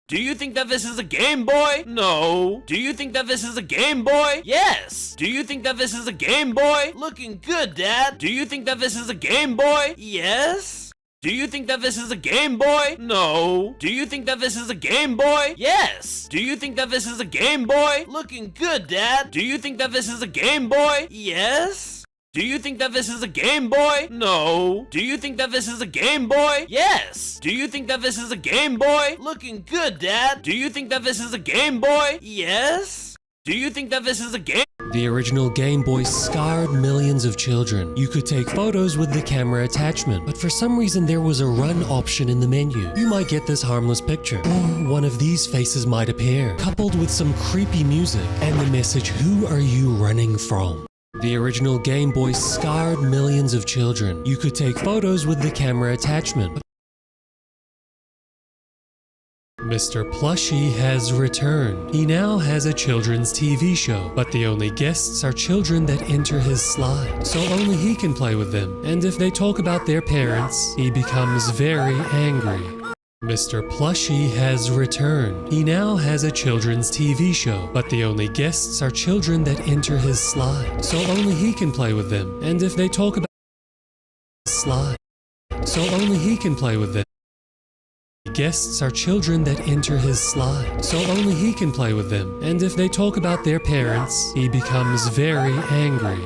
Do you think that this is a Game Boy? No. Do you think that this is a Game Boy? Yes. Do you think that this is a Game Boy? Looking good, Dad. Do you think that this is a Game Boy? Yes. Do you think that this is a Game Boy? No. Do you think that this is a Game Boy? Yes. Do you think that this is a Game Boy? Looking good, Dad. Do you think that this is a Game Boy? Yes. Do you think that this is a Game Boy? No. Do you think that this is a Game Boy? Yes. Do you think that this is a Game Boy? Looking good, Dad. Do you think that this is a Game Boy? Yes. Do you think that this is a Game... The original Game Boy scarred millions of children. You could take photos with the camera attachment, but for some reason there was a run option in the menu. You might get this harmless picture, or one of these faces might appear, coupled with some creepy music and the message, "Who are you running from?" The original Game Boy scarred millions of children. You could take photos with the camera attachment. Mr. Plushie has returned. He now has a children's TV show, but the only guests are children that enter his slide, so only he can play with them. And if they talk about their parents, he becomes very angry. Mr. Plushie has returned. He now has a children's TV show, but the only guests are children that enter his slide, so only he can play with them. And if they talk about slide, so only he can play with them. Guests are children that enter his slide, so only he can play with them. And if they talk about their parents, he becomes very angry.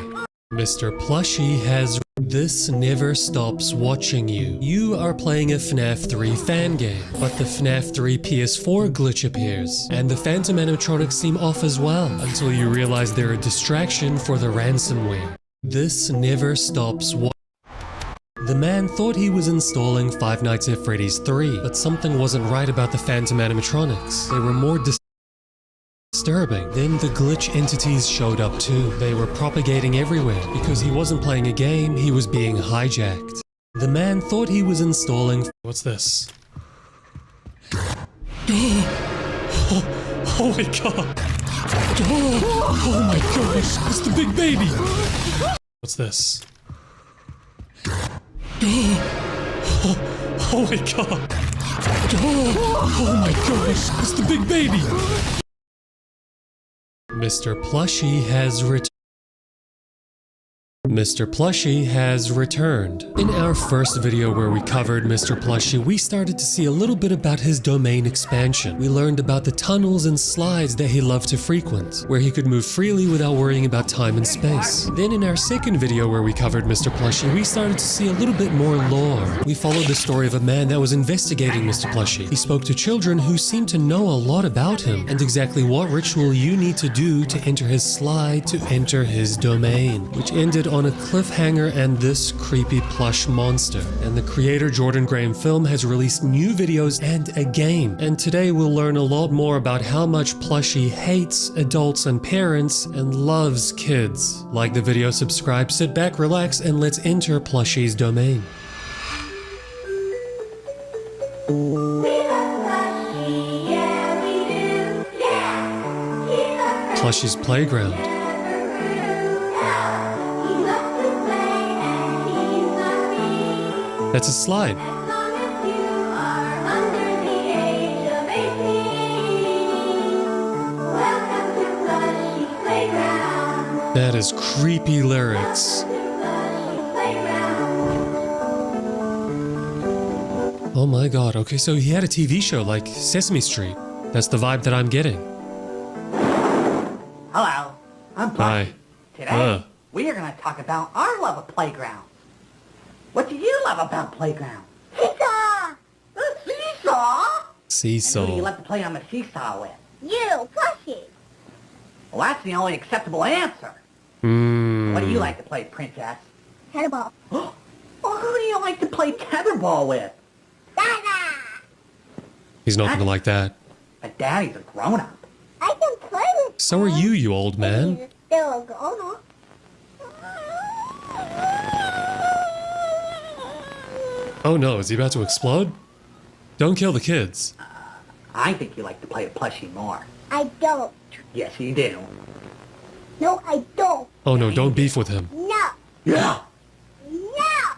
Mr. Plushie has... This never stops watching you. You are playing a FNAF 3 fan game, but the FNAF 3 PS4 glitch appears, and the phantom animatronics seem off as well, until you realize they're a distraction for the ransomware. This never stops watching. The man thought he was installing Five Nights at Freddy's 3, but something wasn't right about the phantom animatronics. They were more disturbing. Then the glitch entities showed up too. They were propagating everywhere. Because he wasn't playing a game, he was being hijacked. The man thought he was installing... What's this? Oh my god! Oh my gosh! It's the big baby! What's this? Oh my god! Oh my gosh! It's the big baby! Mr. Plushie has returned. Mr. Plushie has returned. In our first video where we covered Mr. Plushie, we started to see a little bit about his domain expansion. We learned about the tunnels and slides that he loved to frequent, where he could move freely without worrying about time and space. Then in our second video where we covered Mr. Plushie, we started to see a little bit more lore. We followed the story of a man that was investigating Mr. Plushie. He spoke to children who seemed to know a lot about him, and exactly what ritual you need to do to enter his slide to enter his domain, which ended on a cliffhanger and this creepy plush monster. And the creator Jordan Graham Film has released new videos and a game. And today we'll learn a lot more about how much Plushie hates adults and parents and loves kids. Like the video, subscribe, sit back, relax, and let's enter Plushie's domain. Plushie's playground. That's a slide. That is creepy lyrics. Oh my god, okay, so he had a TV show like Sesame Street. That's the vibe that I'm getting. Hello, I'm Plushie. Hi. Today, we are going to talk about our love of playground. What do you love about playground? Seesaw! The seesaw? Seesaw. And who do you like to play on the seesaw with? You, Plushie. Well, that's the only acceptable answer. What do you like to play, Princess? Tetherball. Well, who do you like to play tetherball with? Dada! He's not gonna like that. But Daddy's a grown-up. I can play with So are you old man. He's still a grown-up. Oh no, is he about to explode? Don't kill the kids. I think you like to play with Plushie more. I don't. Yes, you do. No, I don't. Oh no, don't beef with him. No. Yeah. No.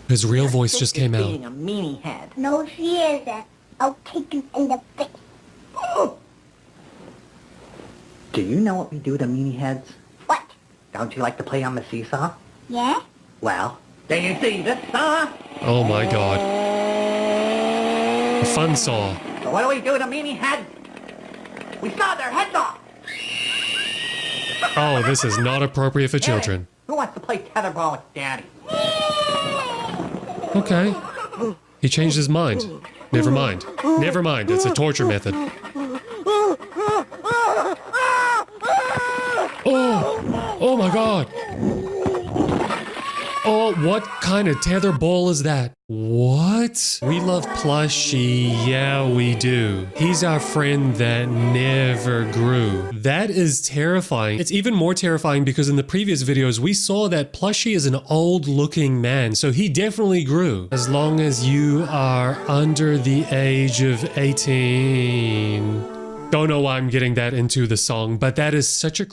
His real voice just came Being out. a meanie head. No, she isn't. I'll kick you in the face. Do you know what we do to meanie heads? What? Don't you like to play on the seesaw? Yeah? Well, do you see this saw? Oh my god. A fun saw. So what do we do to meanie heads? We saw their heads off. Oh, this is not appropriate for children. Who wants to play tetherball with Daddy? Okay. He changed his mind. Never mind. Never mind. It's a torture method. Oh! Oh my god! Oh, what kind of tetherball is that? What? We love Plushie, yeah we do. He's our friend that never grew. That is terrifying. It's even more terrifying because in the previous videos we saw that Plushie is an old looking man, so he definitely grew. As long as you are under the age of 18. Don't know why I'm getting that into the song, but that is such a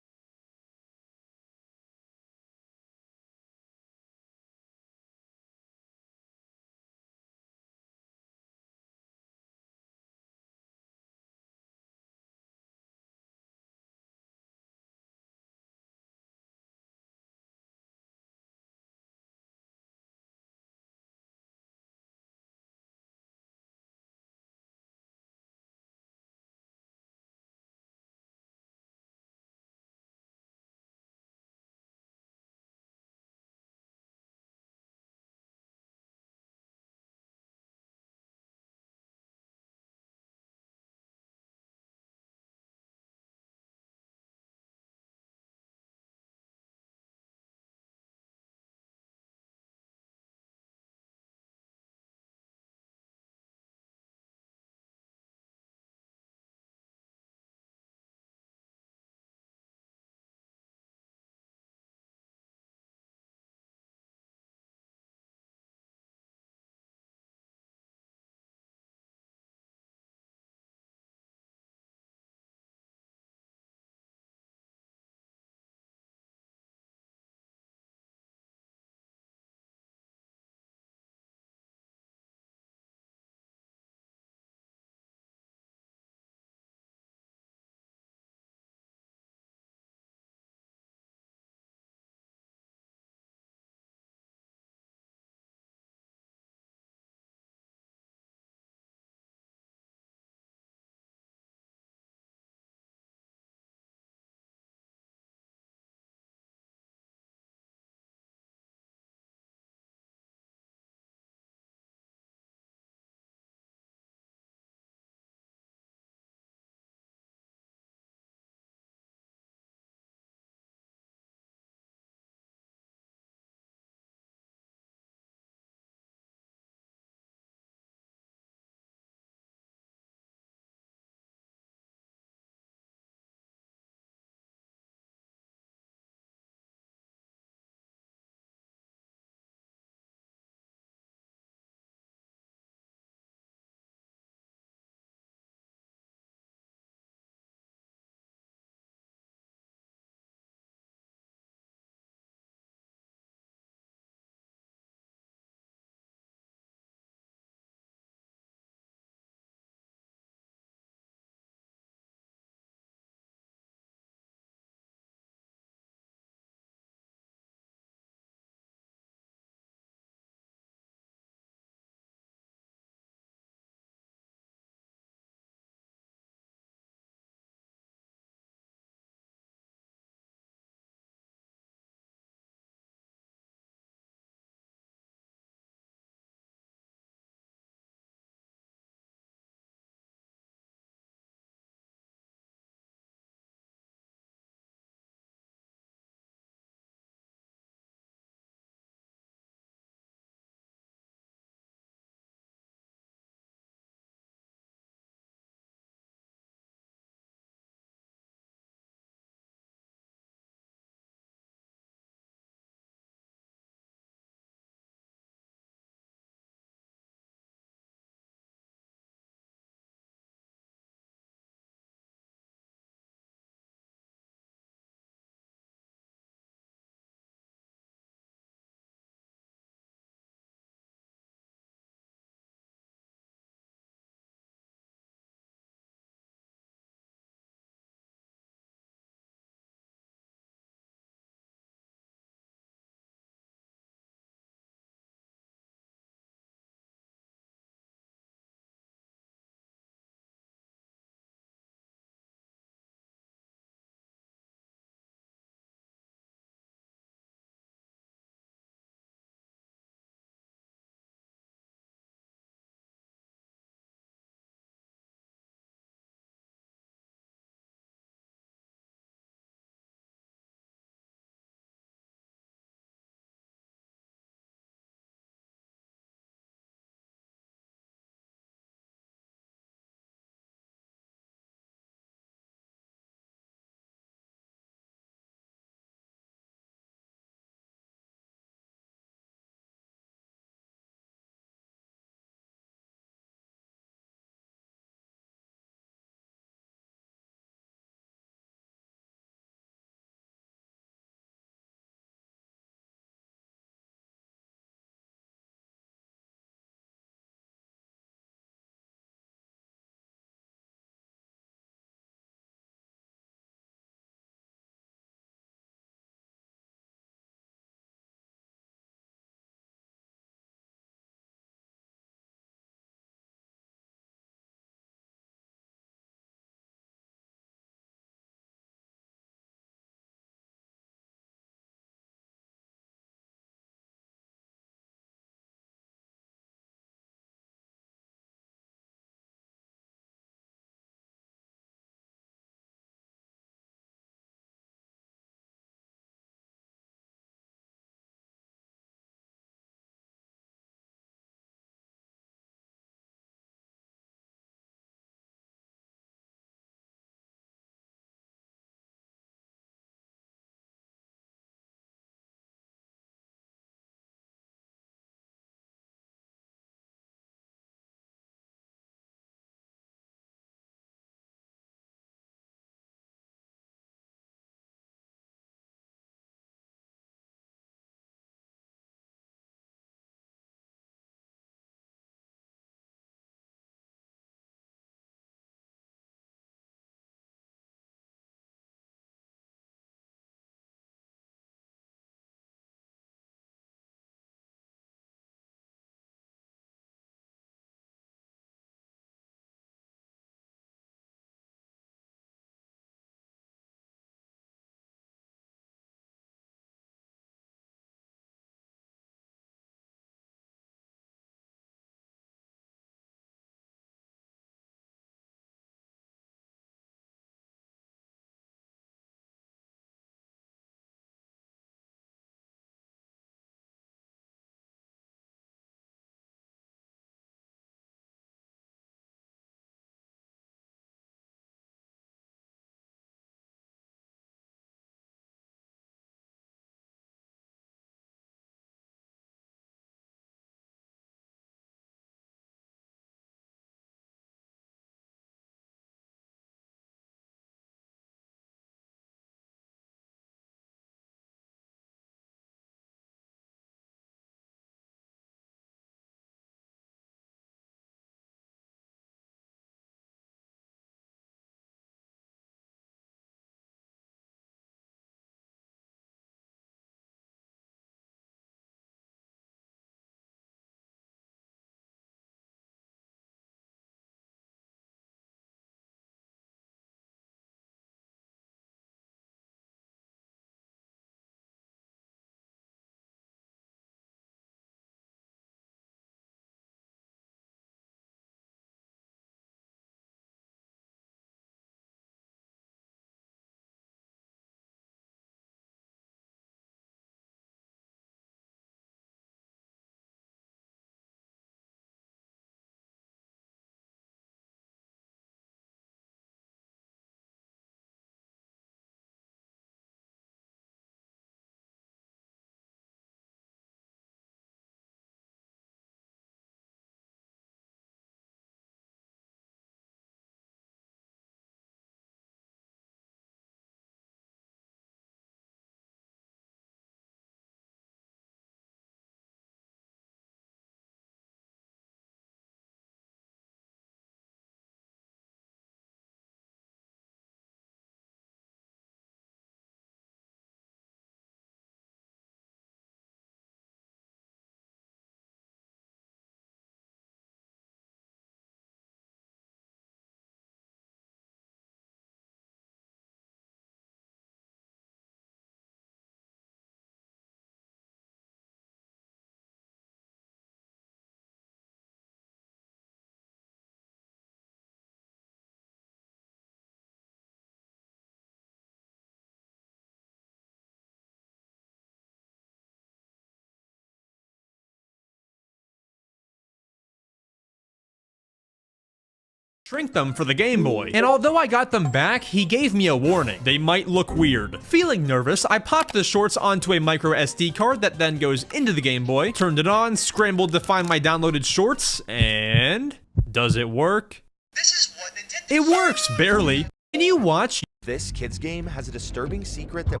shrink them for the Game Boy. And although I got them back, he gave me a warning. They might look weird. Feeling nervous, I popped the shorts onto a micro SD card that then goes into the Game Boy, turned it on, scrambled to find my downloaded shorts, and... does it work? This is what Nintendo... It works, barely. Can you watch? This kid's game has a disturbing secret that...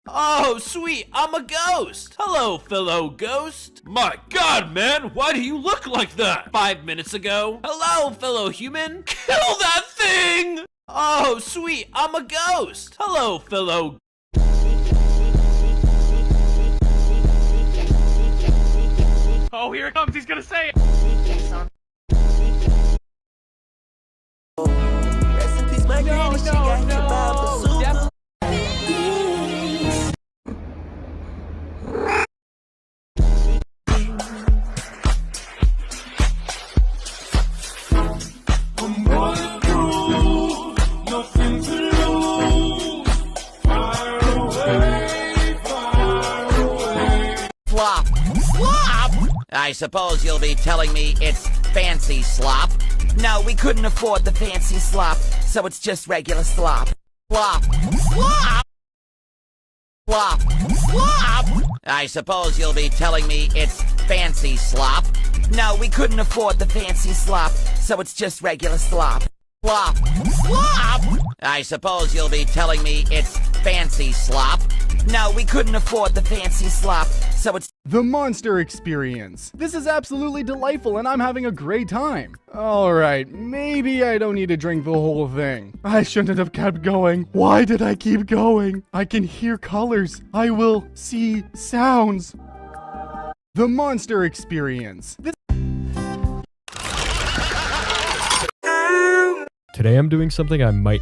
Oh, sweet, I'm a ghost! Hello, fellow ghost! My god, man, why do you look like that? 5 minutes ago? Hello, fellow human! Kill that thing! Oh, sweet, I'm a ghost! Hello, fellow... Oh, here it comes, he's gonna say it! Slop. Slop? I suppose you'll be telling me it's fancy slop. No, we couldn't afford the fancy slop, so it's just regular slop. Slop. Slop! Slop. Slop! I suppose you'll be telling me it's fancy slop. No, we couldn't afford the fancy slop, so it's just regular slop. Slop. Slop! I suppose you'll be telling me it's fancy slop. No, we couldn't afford the fancy slop, so it's... The Monster Experience. This is absolutely delightful and I'm having a great time. Alright, maybe I don't need to drink the whole thing. I shouldn't have kept going. Why did I keep going? I can hear colors. I will see sounds. The Monster Experience. Today I'm doing something I might...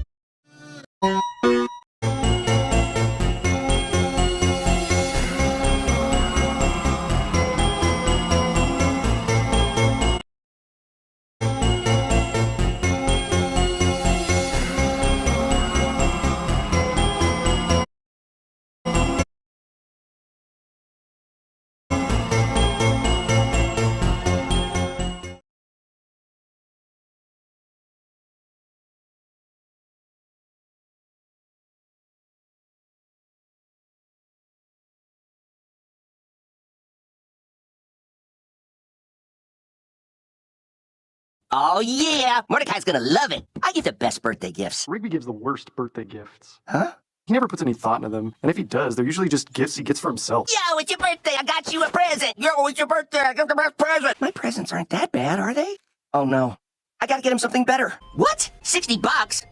Oh yeah! Mordecai's gonna love it. I give the best birthday gifts. Rigby gives the worst birthday gifts. Huh? He never puts any thought into them, and if he does, they're usually just gifts he gets for himself. Yo, it's your birthday! I got you a present! Yo, it's your birthday! I got the best present! My presents aren't that bad, are they? Oh no. I gotta get him something better. What? $60?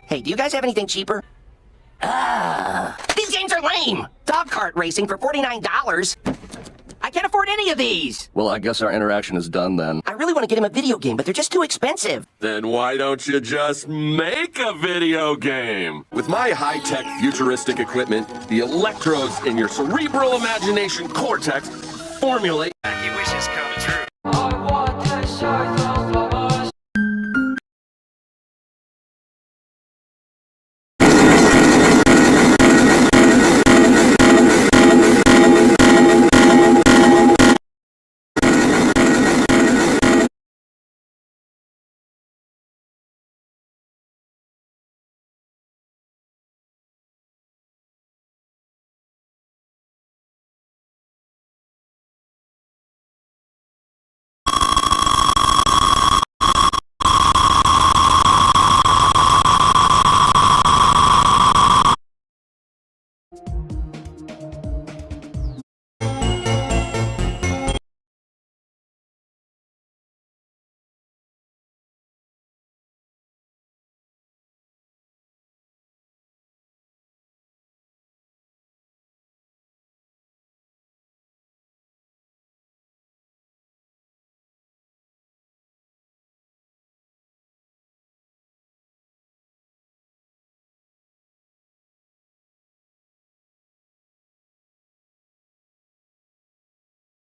Hey, do you guys have anything cheaper? These games are lame! Dog cart racing for $49? I can't afford any of these! Well, I guess our interaction is done then. I really want to get him a video game, but they're just too expensive. Then why don't you just make a video game? With my high-tech futuristic equipment, the electrodes in your cerebral imagination cortex formulate... He wishes come true.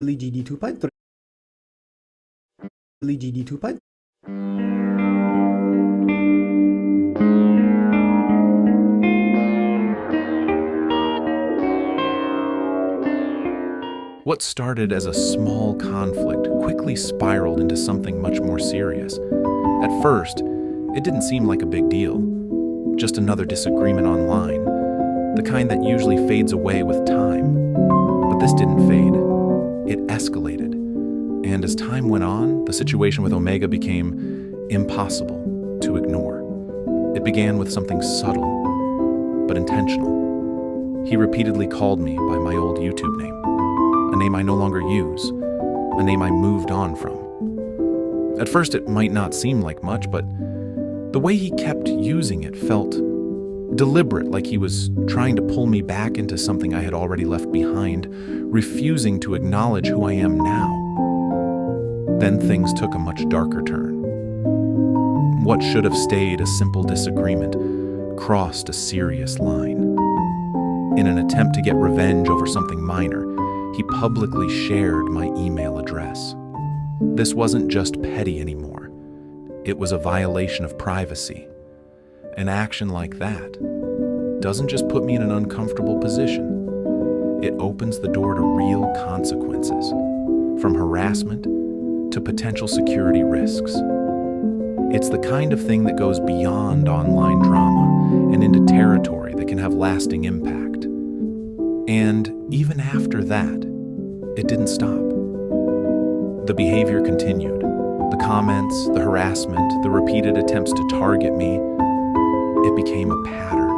GD2 GD2 What started as a small conflict quickly spiraled into something much more serious. At first, it didn't seem like a big deal. Just another disagreement online, the kind that usually fades away with time. But this didn't fade. It escalated. And as time went on, the situation with Omega became impossible to ignore. It began with something subtle, but intentional. He repeatedly called me by my old YouTube name, a name I no longer use, a name I moved on from. At first it might not seem like much, but the way he kept using it felt deliberate, like he was trying to pull me back into something I had already left behind, refusing to acknowledge who I am now. Then things took a much darker turn. What should have stayed a simple disagreement crossed a serious line. In an attempt to get revenge over something minor, he publicly shared my email address. This wasn't just petty anymore. It was a violation of privacy. An action like that doesn't just put me in an uncomfortable position. It opens the door to real consequences, from harassment to potential security risks. It's the kind of thing that goes beyond online drama and into territory that can have lasting impact. And even after that, it didn't stop. The behavior continued. The comments, the harassment, the repeated attempts to target me, it became a pattern.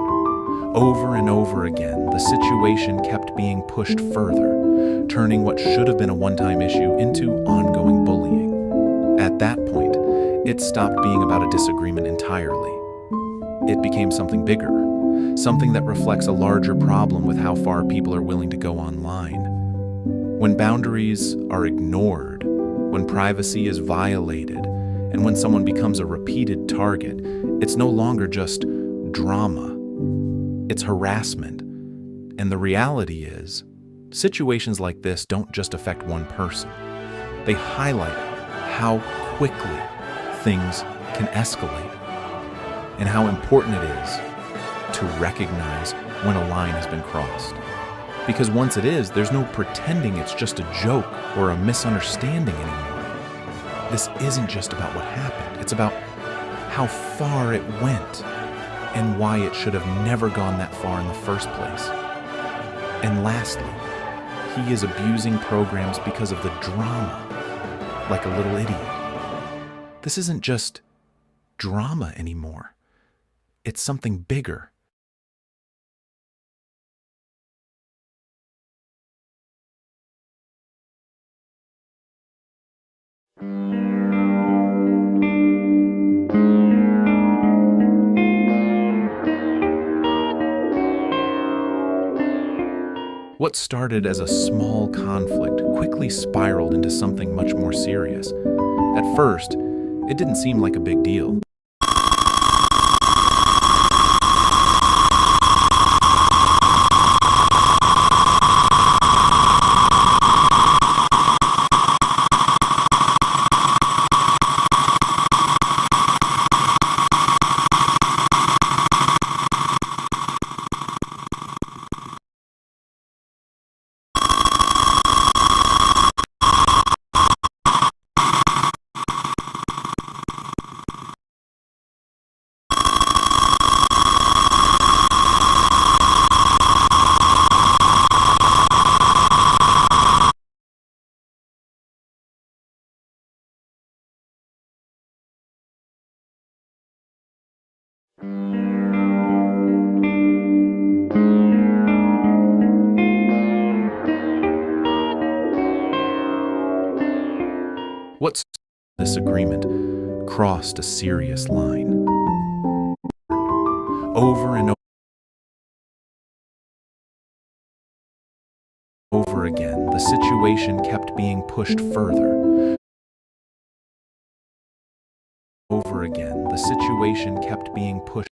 Over and over again, the situation kept being pushed further, turning what should have been a one-time issue into ongoing bullying. At that point, it stopped being about a disagreement entirely. It became something bigger, something that reflects a larger problem with how far people are willing to go online. When boundaries are ignored, when privacy is violated, and when someone becomes a repeated target, it's no longer just drama. It's harassment. And the reality is, situations like this don't just affect one person. They highlight how quickly things can escalate and how important it is to recognize when a line has been crossed. Because once it is, there's no pretending it's just a joke or a misunderstanding anymore. This isn't just about what happened. It's about how far it went and why it should have never gone that far in the first place. And lastly, he is abusing programs because of the drama, like a little idiot. This isn't just drama anymore. It's something bigger. What started as a small conflict quickly spiraled into something much more serious. At first, it didn't seem like a big deal. What this agreement crossed a serious line. Over and over again, the situation kept being pushed further. Over again, the situation kept being pushed.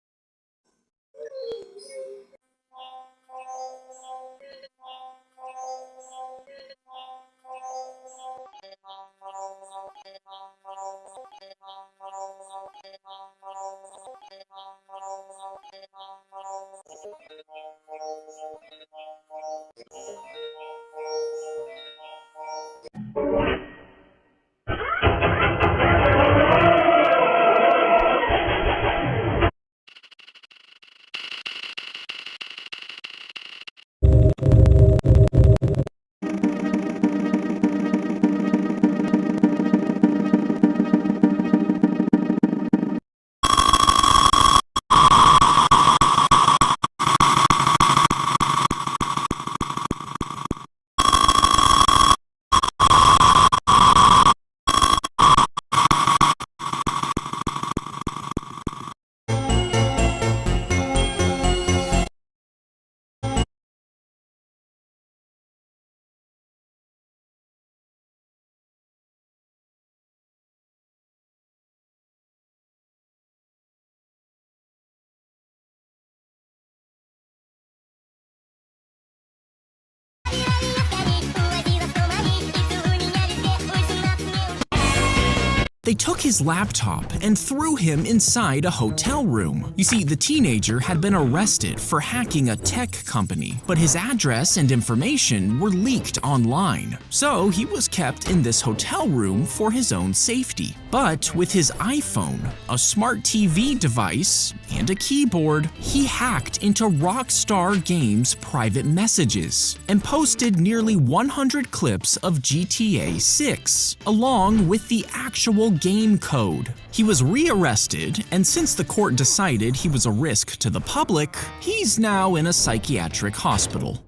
They took his laptop and threw him inside a hotel room. You see, the teenager had been arrested for hacking a tech company, but his address and information were leaked online. So he was kept in this hotel room for his own safety. But with his iPhone, a smart TV device, and a keyboard, he hacked into Rockstar Games' private messages and posted nearly 100 clips of GTA 6, along with the actual game code. He was rearrested, and since the court decided he was a risk to the public, he's now in a psychiatric hospital.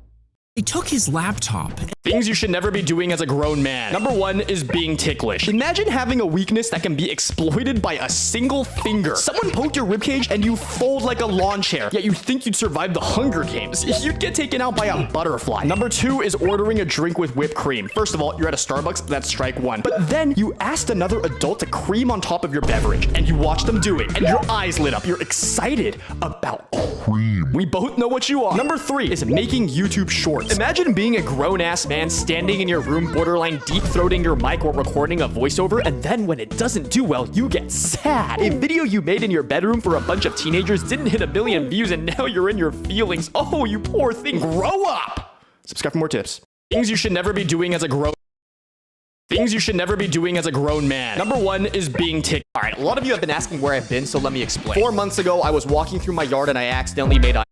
They took his laptop. Things you should never be doing as a grown man. Number 1 is being ticklish. Imagine having a weakness that can be exploited by a single finger. Someone poked your ribcage and you fold like a lawn chair, yet you think you'd survive the Hunger Games. You'd get taken out by a butterfly. Number 2 is ordering a drink with whipped cream. First of all, you're at a Starbucks, that's strike 1. But then you asked another adult to cream on top of your beverage, and you watch them do it, and your eyes lit up. You're excited about cream. We both know what you are. Number 3 is making YouTube shorts. Imagine being a grown-ass man standing in your room borderline deep-throating your mic while recording a voiceover, and then when it doesn't do well, you get sad. A video you made in your bedroom for a bunch of teenagers didn't hit 1 billion views, and now you're in your feelings. Oh, you poor thing. Grow up! Subscribe for more tips. Things you should never be doing as a grown man. Number 1 is being ticklish. Alright, a lot of you have been asking where I've been, so let me explain. 4 months ago, I was walking through my yard and I accidentally made eye.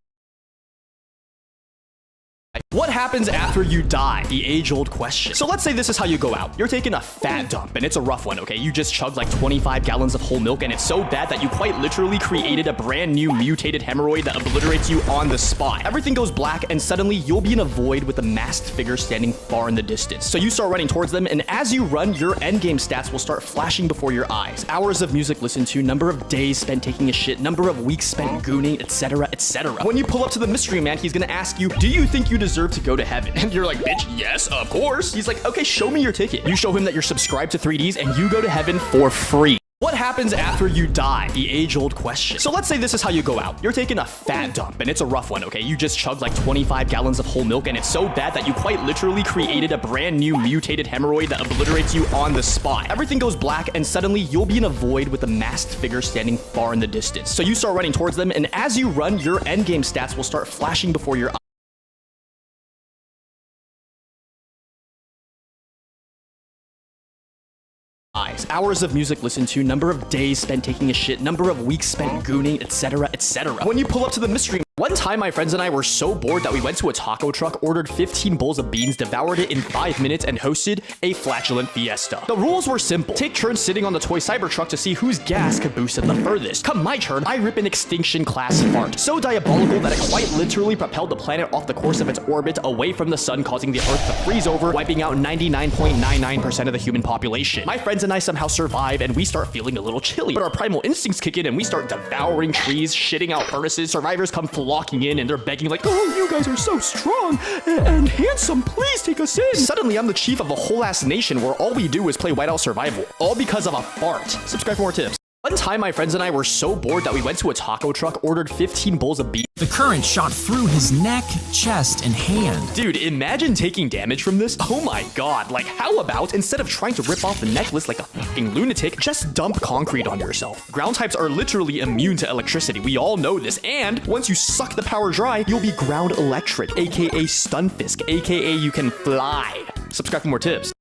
What happens after you die? The age-old question. So let's say this is how you go out. You're taking a fat dump, and it's a rough one, okay? You just chugged like 25 gallons of whole milk, and it's so bad that you quite literally created a brand new mutated hemorrhoid that obliterates you on the spot. Everything goes black, and suddenly you'll be in a void with a masked figure standing far in the distance. So you start running towards them, and as you run, your endgame stats will start flashing before your eyes. Hours of music listened to, number of days spent taking a shit, number of weeks spent gooning, etc., etc. When you pull up to the mystery man, he's gonna ask you, do you think you deserve to go to heaven? And you're like, bitch, yes, of course. He's like, okay, show me your ticket. You show him that you're subscribed to 3Ds and you go to heaven for free. What happens after you die? The age-old question. So let's say this is how you go out. You're taking a fat dump, and it's a rough one, okay? You just chugged like 25 gallons of whole milk, and it's so bad that you quite literally created a brand new mutated hemorrhoid that obliterates you on the spot. Everything goes black, and suddenly you'll be in a void with a masked figure standing far in the distance. So you start running towards them, and as you run, your endgame stats will start flashing before your eyes. Hours of music listened to, number of days spent taking a shit, number of weeks spent gooning, etc., etc. When you pull up to the mystery, one time my friends and I were so bored that we went to a taco truck, ordered 15 bowls of beans, devoured it in 5 minutes, and hosted a flatulent fiesta. The rules were simple. Take turns sitting on the toy Cybertruck to see whose gas could boost it the furthest. Come my turn, I rip an extinction class fart. So diabolical that it quite literally propelled the planet off the course of its orbit away from the sun, causing the Earth to freeze over, wiping out 99.99% of the human population. My friends and I somehow survive, and we start feeling a little chilly. But our primal instincts kick in, and we start devouring trees, shitting out furnaces. Survivors come flocking in, and they're begging like, oh, you guys are so strong and handsome, please take us in. Suddenly, I'm the chief of a whole ass nation where all we do is play Whiteout Survival, all because of a fart. Subscribe for more tips. One time, my friends and I were so bored that we went to a taco truck, ordered 15 bowls of beef. The current shot through his neck, chest, and hand. Dude, imagine taking damage from this. Oh my god, like how about instead of trying to rip off the necklace like a fucking lunatic, just dump concrete on yourself. Ground types are literally immune to electricity. We all know this, and once you suck the power dry, you'll be ground electric, aka Stunfisk, aka you can fly. Subscribe for more tips.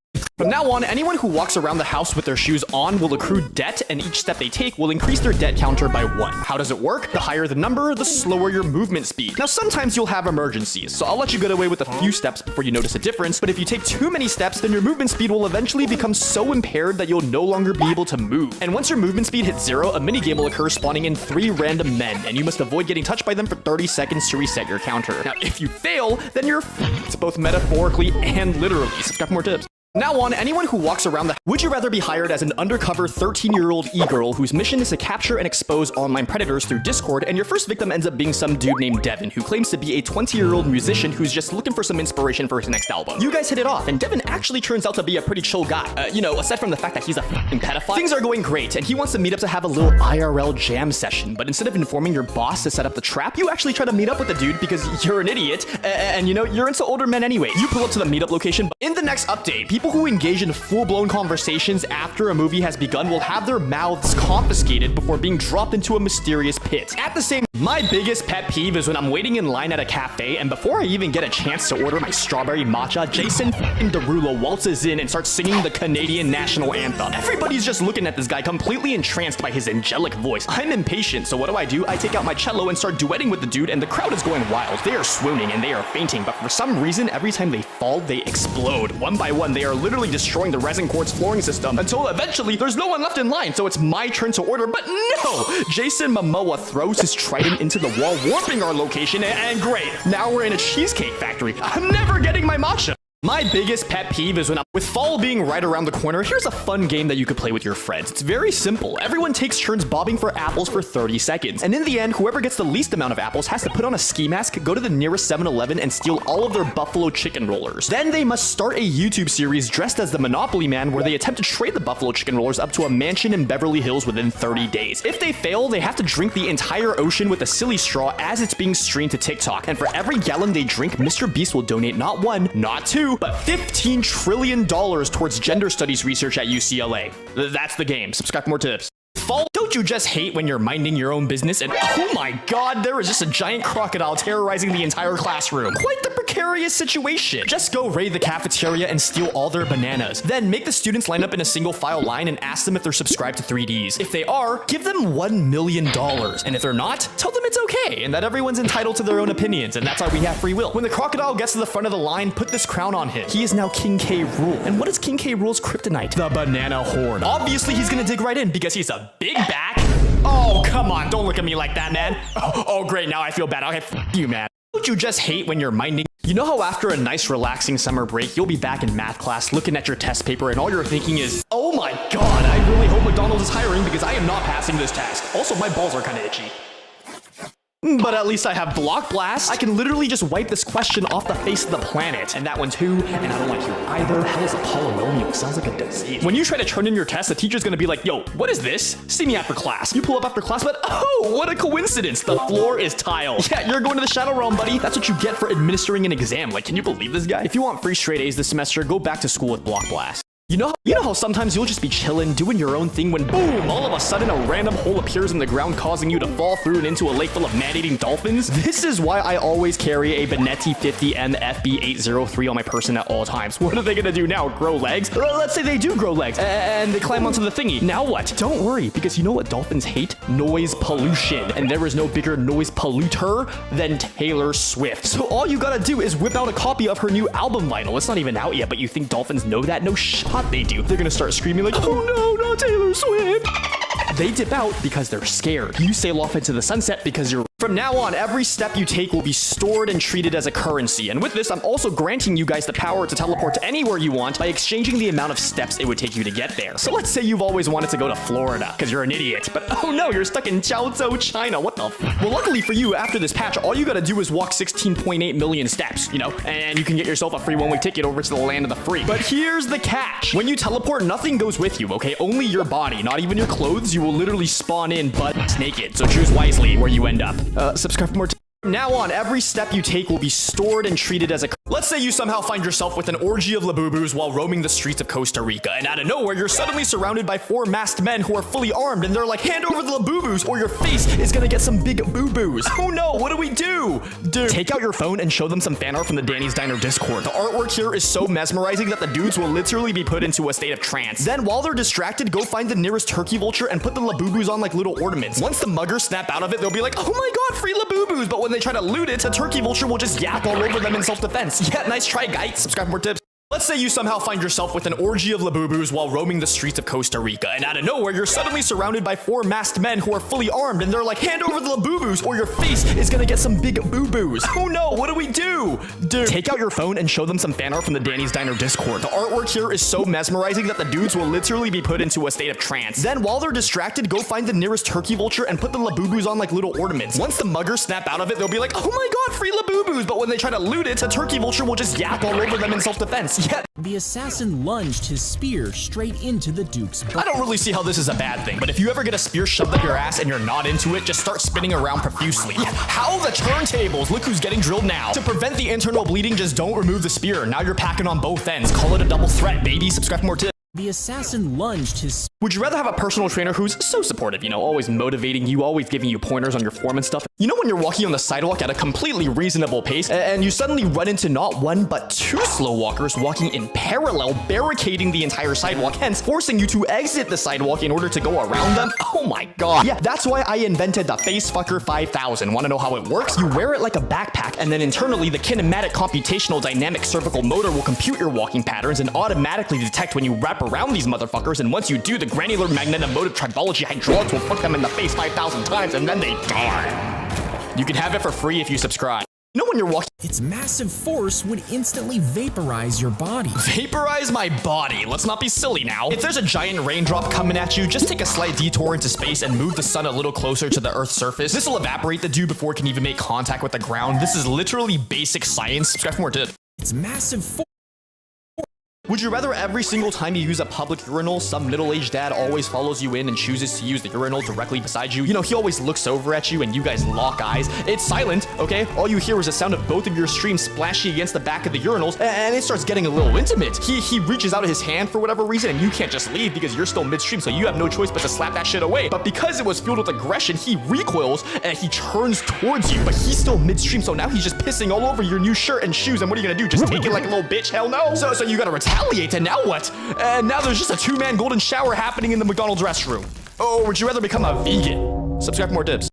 From now on, anyone who walks around the house with their shoes on will accrue debt, and each step they take will increase their debt counter by 1. How does it work? The higher the number, the slower your movement speed. Now, sometimes you'll have emergencies, so I'll let you get away with a few steps before you notice a difference, but if you take too many steps, then your movement speed will eventually become so impaired that you'll no longer be able to move. And once your movement speed hits 0, a minigame will occur spawning in 3 random men, and you must avoid getting touched by them for 30 seconds to reset your counter. Now, if you fail, then you're f***ed, both metaphorically and literally. Subscribe for more tips. Now on, anyone who walks around the... Would you rather be hired as an undercover 13-year-old e-girl whose mission is to capture and expose online predators through Discord, and your first victim ends up being some dude named Devin, who claims to be a 20-year-old musician who's just looking for some inspiration for his next album? You guys hit it off, and Devin actually turns out to be a pretty chill guy. You know, aside from the fact that he's a f***ing pedophile, things are going great, and he wants to meet up to have a little IRL jam session, but instead of informing your boss to set up the trap, you actually try to meet up with the dude because you're an idiot, and you know, you're into older men anyway. You pull up to the meetup location, but in the next update, people who engage in full-blown conversations after a movie has begun will have their mouths confiscated before being dropped into a mysterious pit. At the same, my biggest pet peeve is when I'm waiting in line at a cafe, and before I even get a chance to order my strawberry matcha, Jason Derulo waltzes in and starts singing the Canadian national anthem. Everybody's just looking at this guy, completely entranced by his angelic voice. I'm impatient, so what do? I take out my cello and start duetting with the dude, and the crowd is going wild. They are swooning and they are fainting, but for some reason, every time they fall, they explode. One by one, they are literally destroying the resin quartz flooring system until eventually there's no one left in line, so it's my turn to order, but no! Jason Momoa throws his trident into the wall, warping our location, and great, now we're in a cheesecake factory. I'm never getting my matcha. My biggest pet peeve is when with fall being right around the corner, here's a fun game that you could play with your friends. It's very simple. Everyone takes turns bobbing for apples for 30 seconds. And in the end, whoever gets the least amount of apples has to put on a ski mask, go to the nearest 7-Eleven and steal all of their buffalo chicken rollers. Then they must start a YouTube series dressed as the Monopoly Man where they attempt to trade the buffalo chicken rollers up to a mansion in Beverly Hills within 30 days. If they fail, they have to drink the entire ocean with a silly straw as it's being streamed to TikTok. And for every gallon they drink, Mr. Beast will donate not 1, not 2, but $15 trillion towards gender studies research at UCLA. That's the game. Subscribe for more tips. Fall, don't you just hate when you're minding your own business and oh my god, there is just a giant crocodile terrorizing the entire classroom? Quite the precarious situation. Just go raid the cafeteria and steal all their bananas. Then make the students line up in a single file line and ask them if they're subscribed to 3Ds. If they are, give them $1 million. And if they're not, tell them it's okay and that everyone's entitled to their own opinions and that's why we have free will. When the crocodile gets to the front of the line, put this crown on him. He is now King K. Rool. And what is King K. Rool's kryptonite? The banana horn. Obviously he's gonna dig right in because he's a big back. Oh, come on, don't look at me like that, man. Oh great, now I feel bad. Okay, f you, man. Don't you just hate when you're minding? You know how after a nice relaxing summer break, you'll be back in math class looking at your test paper and all you're thinking is, oh my god, I really hope McDonald's is hiring because I am not passing this test. Also, my balls are kind of itchy. But at least I have Block Blast. I can literally just wipe this question off the face of the planet. And that one too, and I don't like you either. Hell is a polynomial? Sounds like a disease. When you try to turn in your test, the teacher's gonna be like, yo, what is this? See me after class. You pull up after class, but oh, what a coincidence. The floor is tile. Yeah, you're going to the Shadow Realm, buddy. That's what you get for administering an exam. Like, can you believe this guy? If you want free straight A's this semester, go back to school with Block Blast. You know how sometimes you'll just be chilling, doing your own thing when boom, all of a sudden a random hole appears in the ground causing you to fall through and into a lake full of man-eating dolphins? This is why I always carry a Benetti 50M FB803 on my person at all times. What are they gonna do now? Grow legs? Let's say they do grow legs and they climb onto the thingy. Now what? Don't worry, because you know what dolphins hate? Noise pollution. And there is no bigger noise polluter than Taylor Swift. So all you gotta do is whip out a copy of her new album vinyl. It's not even out yet, but you think dolphins know that? No shot they do. They're gonna start screaming like, oh no, not Taylor Swift. They dip out because they're scared. You sail off into the sunset because you're... From now on, every step you take will be stored and treated as a currency. And with this, I'm also granting you guys the power to teleport to anywhere you want by exchanging the amount of steps it would take you to get there. So let's say you've always wanted to go to Florida because you're an idiot, but oh no, you're stuck in Chaozhou, China. What the f? Well, luckily for you, after this patch, all you gotta do is walk 16.8 million steps, you know, and you can get yourself a free one-way ticket over to the land of the free. But here's the catch. When you teleport, nothing goes with you, okay? Only your body, not even your clothes. You will literally spawn in butt naked. So choose wisely where you end up. Subscribe for more. From now on, every step you take will be stored and treated as a Let's say you somehow find yourself with an orgy of Labubus while roaming the streets of Costa Rica, and out of nowhere, you're suddenly surrounded by 4 masked men who are fully armed, and they're like, hand over the Labubus, or your face is gonna get some big boo-boos. Oh no, what do we do? Dude, take out your phone and show them some fan art from the Danny's Diner Discord. The artwork here is so mesmerizing that the dudes will literally be put into a state of trance. Then, while they're distracted, go find the nearest turkey vulture and put the Labubus on like little ornaments. Once the muggers snap out of it, they'll be like, oh my god, free Labubus, but when they try to loot it, the turkey vulture will just yap all over them in self-defense. Yeah, nice try, guys. Subscribe for more tips. Let's say you somehow find yourself with an orgy of Labubus while roaming the streets of Costa Rica, and out of nowhere, you're suddenly surrounded by 4 masked men who are fully armed, and they're like, hand over the Labubus, or your face is gonna get some big boo-boos. Oh no, what do we do? Dude, take out your phone and show them some fan art from the Danny's Diner Discord. The artwork here is so mesmerizing that the dudes will literally be put into a state of trance. Then, while they're distracted, go find the nearest turkey vulture and put the Labubus on like little ornaments. Once the muggers snap out of it, they'll be like, oh my god, free Labubus, but when they try to loot it, the turkey vulture will just yap all over them in self-defense. Yeah. The assassin lunged his spear straight into the Duke's butt. I don't really see how this is a bad thing, but if you ever get a spear shoved up your ass and you're not into it, just start spinning around profusely. Yeah, how the turntables? Look who's getting drilled now. To prevent the internal bleeding, just don't remove the spear. Now you're packing on both ends. Call it a double threat, baby. Subscribe for more tips. The assassin lunged his... Would you rather have a personal trainer who's so supportive, you know, always motivating you, always giving you pointers on your form and stuff? You know when you're walking on the sidewalk at a completely reasonable pace, and you suddenly run into not 1, but 2 slow walkers walking in parallel, barricading the entire sidewalk, hence forcing you to exit the sidewalk in order to go around them? Oh my god. Yeah, that's why I invented the Facefucker 5000. Want to know how it works? You wear it like a backpack, and then internally, the kinematic computational dynamic cervical motor will compute your walking patterns and automatically detect when you wrap around these motherfuckers, and once you do, the granular magnetomotive tribology hydraulics will put them in the face 5,000 times, and then they die. You can have it for free if you subscribe. You know when you're walking... Its massive force would instantly vaporize your body. Vaporize my body? Let's not be silly now. If there's a giant raindrop coming at you, just take a slight detour into space and move the sun a little closer to the Earth's surface. This will evaporate the dew before it can even make contact with the ground. This is literally basic science. Subscribe for more tips. Its massive force... Would you rather every single time you use a public urinal, some middle-aged dad always follows you in and chooses to use the urinal directly beside you? You know, he always looks over at you and you guys lock eyes. It's silent, okay? All you hear is the sound of both of your streams splashing against the back of the urinals, and it starts getting a little intimate. He reaches out his hand for whatever reason, and you can't just leave because you're still midstream, so you have no choice but to slap that shit away. But because it was fueled with aggression, he recoils and he turns towards you, but he's still midstream, so now he's just pissing all over your new shirt and shoes, and what are you gonna do? Just take it like a little bitch? Hell no. So you gotta retaliate, and now what? And now there's just a 2-man golden shower happening in the McDonald's restroom. Oh, would you rather become a vegan? Subscribe for more tips.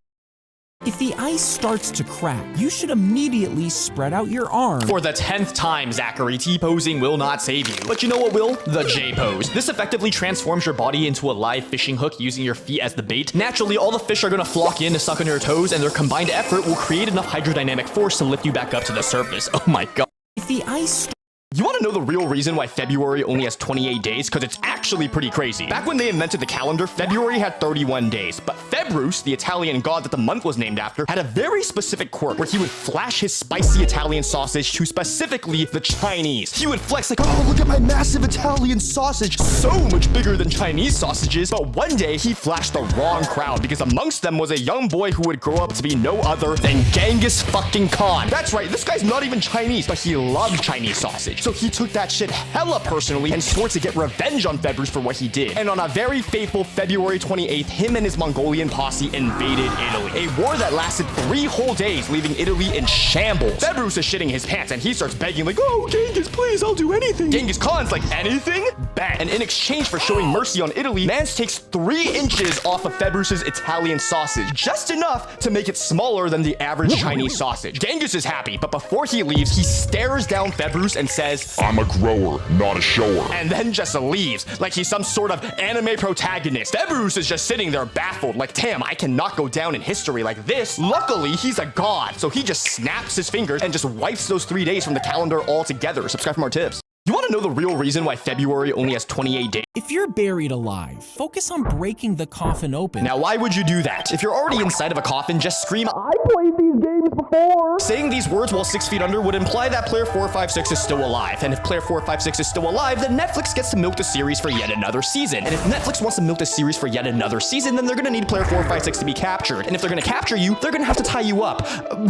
If the ice starts to crack, you should immediately spread out your arm. For the 10th time, Zachary, T-posing will not save you. But you know what will? The J-pose. This effectively transforms your body into a live fishing hook using your feet as the bait. Naturally, all the fish are gonna flock in to suck on your toes, and their combined effort will create enough hydrodynamic force to lift you back up to the surface. Oh my god. If the ice... You want to know the real reason why February only has 28 days? Because it's actually pretty crazy. Back when they invented the calendar, February had 31 days. But Februs, the Italian god that the month was named after, had a very specific quirk where he would flash his spicy Italian sausage to specifically the Chinese. He would flex like, oh, look at my massive Italian sausage. So much bigger than Chinese sausages. But one day, he flashed the wrong crowd because amongst them was a young boy who would grow up to be no other than Genghis fucking Khan. That's right, this guy's not even Chinese, but he loved Chinese sausage. So he took that shit hella personally and swore to get revenge on Februs for what he did. And on a very fateful February 28th, him and his Mongolian posse invaded Italy. A war that lasted 3 whole days, leaving Italy in shambles. Februs is shitting his pants and he starts begging like, oh, Genghis, please, I'll do anything. Genghis Khan's like, anything? Bang. And in exchange for showing mercy on Italy, Mance takes 3 inches off of Februs's Italian sausage. Just enough to make it smaller than the average Chinese sausage. Genghis is happy, but before he leaves, he stares down Februs and says, I'm a grower, not a shower. And then just leaves, like he's some sort of anime protagonist. Februs is just sitting there baffled, like, damn, I cannot go down in history like this. Luckily, he's a god, so he just snaps his fingers and just wipes those 3 days from the calendar altogether. Subscribe for more tips. You want to know the real reason why February only has 28 days? If you're buried alive, focus on breaking the coffin open. Now, why would you do that? If you're already inside of a coffin, just scream, I played these games these before. Saying these words while 6 feet under would imply that player 456 is still alive. And if player 456 is still alive, then Netflix gets to milk the series for yet another season. And if Netflix wants to milk the series for yet another season, then they're gonna need player 456 to be captured. And if they're gonna capture you, they're gonna have to tie you up.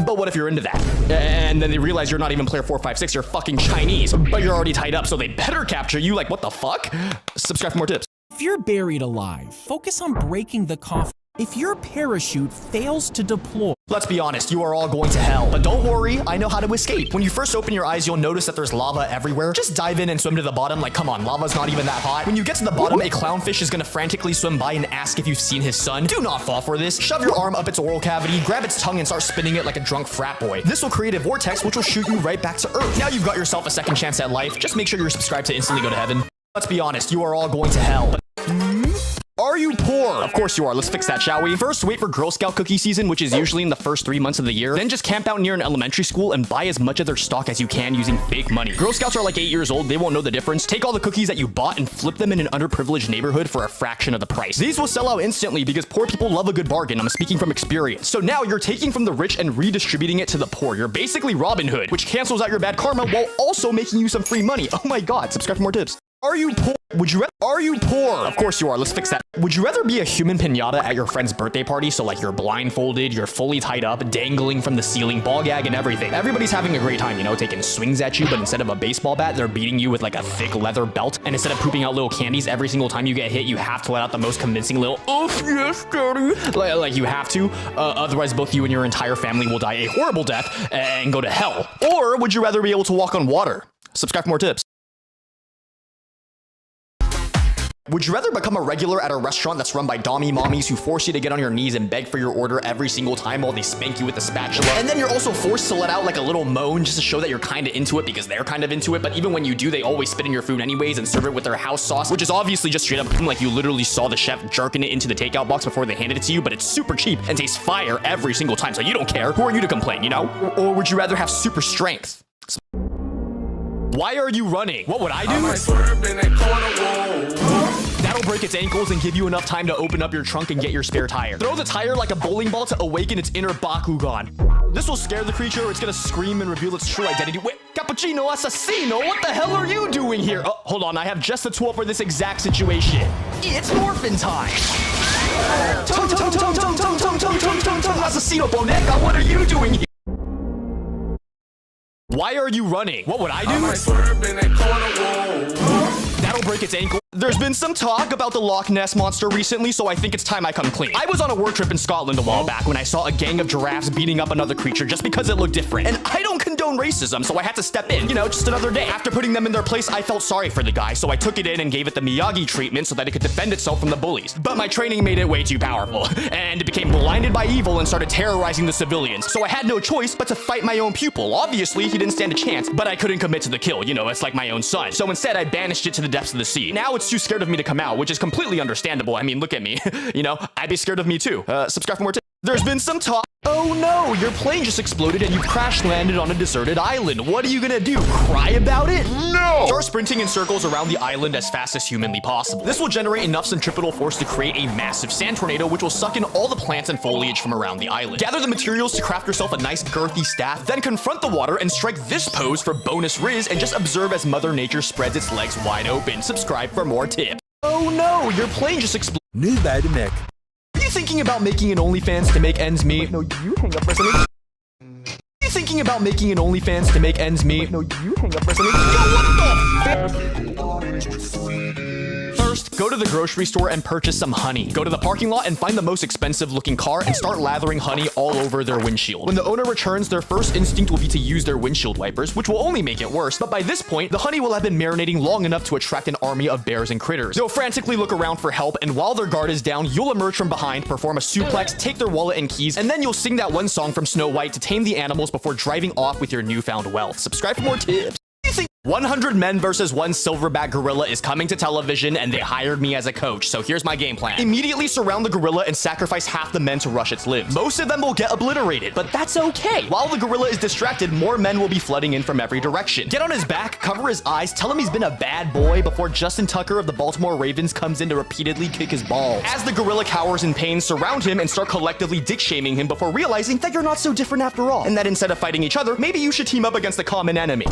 But what if you're into that? And then they realize you're not even player 456, you're fucking Chinese, but you're already tied up, so they better capture you. Like, what the fuck? Subscribe for more tips. If you're buried alive, focus on breaking the coffin. If your parachute fails to deploy, let's be honest, you are all going to hell. But don't worry, I know how to escape. When you first open your eyes, you'll notice that there's lava everywhere. Just dive in and swim to the bottom. Like, come on, lava's not even that hot. When you get to the bottom, a clownfish is gonna frantically swim by and ask if you've seen his son. Do not fall for this. Shove your arm up its oral cavity, grab its tongue and start spinning it like a drunk frat boy. This will create a vortex which will shoot you right back to Earth. Now you've got yourself a second chance at life. Just make sure you're subscribed to instantly go to heaven. Let's be honest, you are all going to hell. But are you poor? Of course you are. Let's fix that, shall we? First, wait for Girl Scout cookie season, which is usually in the first 3 months of the year. Then just camp out near an elementary school and buy as much of their stock as you can using fake money. Girl Scouts are like 8 years old. They won't know the difference. Take all the cookies that you bought and flip them in an underprivileged neighborhood for a fraction of the price. These will sell out instantly because poor people love a good bargain. I'm speaking from experience. So now you're taking from the rich and redistributing it to the poor. You're basically Robin Hood, which cancels out your bad karma while also making you some free money. Oh my God, subscribe for more tips. Are you poor? Are you poor? Of course you are. Let's fix that. Would you rather be a human pinata at your friend's birthday party? So like you're blindfolded, you're fully tied up, dangling from the ceiling, ball gag and everything. Everybody's having a great time, you know, taking swings at you, but instead of a baseball bat, they're beating you with like a thick leather belt. And instead of pooping out little candies every single time you get hit, you have to let out the most convincing little, oh yes, daddy. Like you have to. Otherwise, both you and your entire family will die a horrible death and go to hell. Or would you rather be able to walk on water? Subscribe for more tips. Would you rather become a regular at a restaurant that's run by dommy mommies who force you to get on your knees and beg for your order every single time while they spank you with a spatula? And then you're also forced to let out like a little moan just to show that you're kind of into it because they're kind of into it, but even when you do, they always spit in your food anyways and serve it with their house sauce, which is obviously just straight up like you literally saw the chef jerking it into the takeout box before they handed it to you, but it's super cheap and tastes fire every single time, so you don't care. Who are you to complain, you know? Or would you rather have super strength? Why are you running? What would I do? That'll break its ankles and give you enough time to open up your trunk and get your spare tire. Throw the tire like a bowling ball to awaken its inner Bakugan. This will scare the creature, or it's gonna scream and reveal its true identity. Wait, Cappuccino Assassino, what the hell are you doing here? Oh, hold on, I have just the tool for this exact situation. It's morphin' time. Assassino Boneca, what are you doing here? Why are you running? What would I do? That'll break its ankle. There's been some talk about the Loch Ness Monster recently, so I think it's time I come clean. I was on a work trip in Scotland a while back when I saw a gang of giraffes beating up another creature just because it looked different. And I don't condone racism, so I had to step in, you know, just another day. After putting them in their place, I felt sorry for the guy, so I took it in and gave it the Miyagi treatment so that it could defend itself from the bullies. But my training made it way too powerful, and it became blinded by evil and started terrorizing the civilians. So I had no choice but to fight my own pupil. Obviously, he didn't stand a chance, but I couldn't commit to the kill. You know, it's like my own son. So instead, I banished it to the depths of the sea. Now it's too scared of me to come out, which is completely understandable. I mean, look at me. You know, I'd be scared of me too. Subscribe for more tips. There's been some talk. Oh no, your plane just exploded and you crash landed on a deserted island. What are you gonna do? Cry about it? No! Start sprinting in circles around the island as fast as humanly possible. This will generate enough centripetal force to create a massive sand tornado, which will suck in all the plants and foliage from around the island. Gather the materials to craft yourself a nice girthy staff, then confront the water and strike this pose for bonus riz and just observe as Mother Nature spreads its legs wide open. Subscribe for more tips. Oh no, your plane just exploded. New bad Mick. Are you thinking about making an OnlyFans to make ends meet? Wait, no, you hang up for a second. Are you thinking about making an OnlyFans to make ends meet? Wait, no, you hang up for a second. Yo, what the? First, go to the grocery store and purchase some honey. Go to the parking lot and find the most expensive looking car and start lathering honey all over their windshield. When the owner returns, their first instinct will be to use their windshield wipers, which will only make it worse. But by this point, the honey will have been marinating long enough to attract an army of bears and critters. They'll frantically look around for help, and while their guard is down, you'll emerge from behind, perform a suplex, take their wallet and keys, and then you'll sing that one song from Snow White to tame the animals before driving off with your newfound wealth. Subscribe for more tips. You think 100 Men versus 1 Silverback Gorilla is coming to television and they hired me as a coach, so here's my game plan. Immediately surround the gorilla and sacrifice half the men to rush its limbs. Most of them will get obliterated, but that's okay. While the gorilla is distracted, more men will be flooding in from every direction. Get on his back, cover his eyes, tell him he's been a bad boy before Justin Tucker of the Baltimore Ravens comes in to repeatedly kick his balls. As the gorilla cowers in pain, surround him and start collectively dick-shaming him before realizing that you're not so different after all, and that instead of fighting each other, maybe you should team up against a common enemy.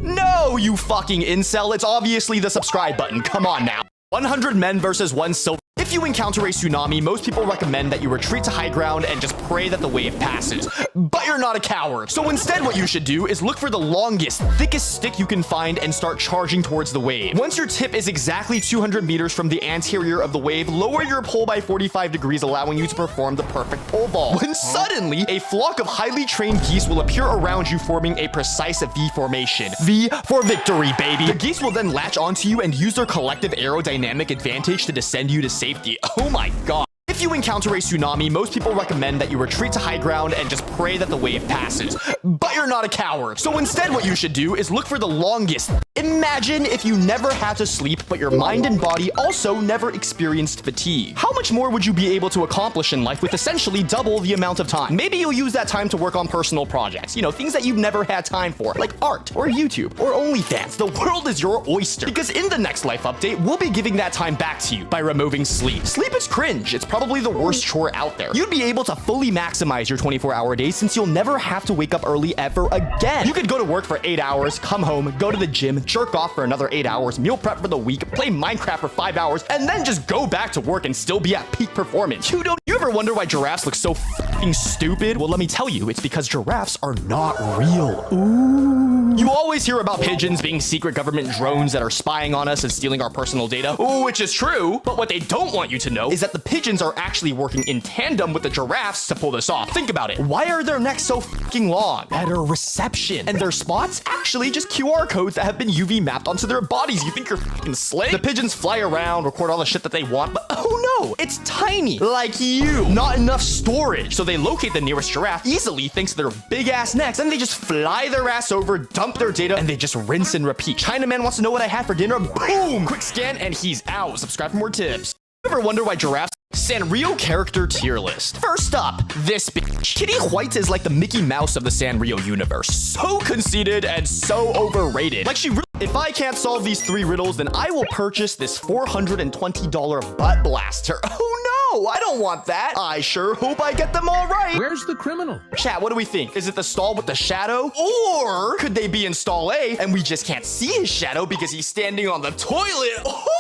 No, you fucking incel. It's obviously the subscribe button. Come on now. 100 Men versus 1 Silver. If you encounter a tsunami, most people recommend that you retreat to high ground and just pray that the wave passes. But you're not a coward. So instead what you should do is look for the longest, thickest stick you can find and start charging towards the wave. Once your tip is exactly 200 meters from the anterior of the wave, lower your pole by 45 degrees, allowing you to perform the perfect pole vault. When suddenly, a flock of highly trained geese will appear around you, forming a precise V formation. V for victory, baby. The geese will then latch onto you and use their collective aerodynamic advantage to descend you to safety. Oh my god. If you encounter a tsunami, most people recommend that you retreat to high ground and just pray that the wave passes. But you're not a coward. So instead what you should do is look for the longest. Imagine if you never had to sleep, but your mind and body also never experienced fatigue. How much more would you be able to accomplish in life with essentially double the amount of time? Maybe you'll use that time to work on personal projects. You know, things that you've never had time for, like art, or YouTube, or OnlyFans. The world is your oyster. Because in the next life update, we'll be giving that time back to you by removing sleep. Sleep is cringe. It's probably the worst chore out there. You'd be able to fully maximize your 24-hour day since you'll never have to wake up early ever again. You could go to work for 8 hours, come home, go to the gym, jerk off for another 8 hours, meal prep for the week, play Minecraft for 5 hours, and then just go back to work and still be at peak performance. You ever wonder why giraffes look so fucking stupid? Well, let me tell you, it's because giraffes are not real. Ooh. You always hear about pigeons being secret government drones that are spying on us and stealing our personal data, which is true, but what they don't want you to know is that the pigeons are actually working in tandem with the giraffes to pull this off. Think about it. Why are their necks so fucking long? Better reception. And their spots? Actually just QR codes that have been UV mapped onto their bodies. You think you're fucking slick? The pigeons fly around, record all the shit that they want, but oh no, it's tiny. Like you. Not enough storage. So they locate the nearest giraffe easily thanks to their big ass necks, and they just fly their ass over, dump their data, and they just rinse and repeat. Chinaman wants to know what I had for dinner. Boom! Quick scan and he's out. Subscribe for more tips. Ever wonder why giraffes? Sanrio character tier list. First up, this bitch. Kitty White is like the Mickey Mouse of the Sanrio universe. So conceited and so overrated. Like she really, if I can't solve these 3 riddles, then I will purchase this $420 butt blaster. Oh no, I don't want that. I sure hope I get them all right. Where's the criminal? Chat, what do we think? Is it the stall with the shadow? Or could they be in stall A and we just can't see his shadow because he's standing on the toilet? Oh!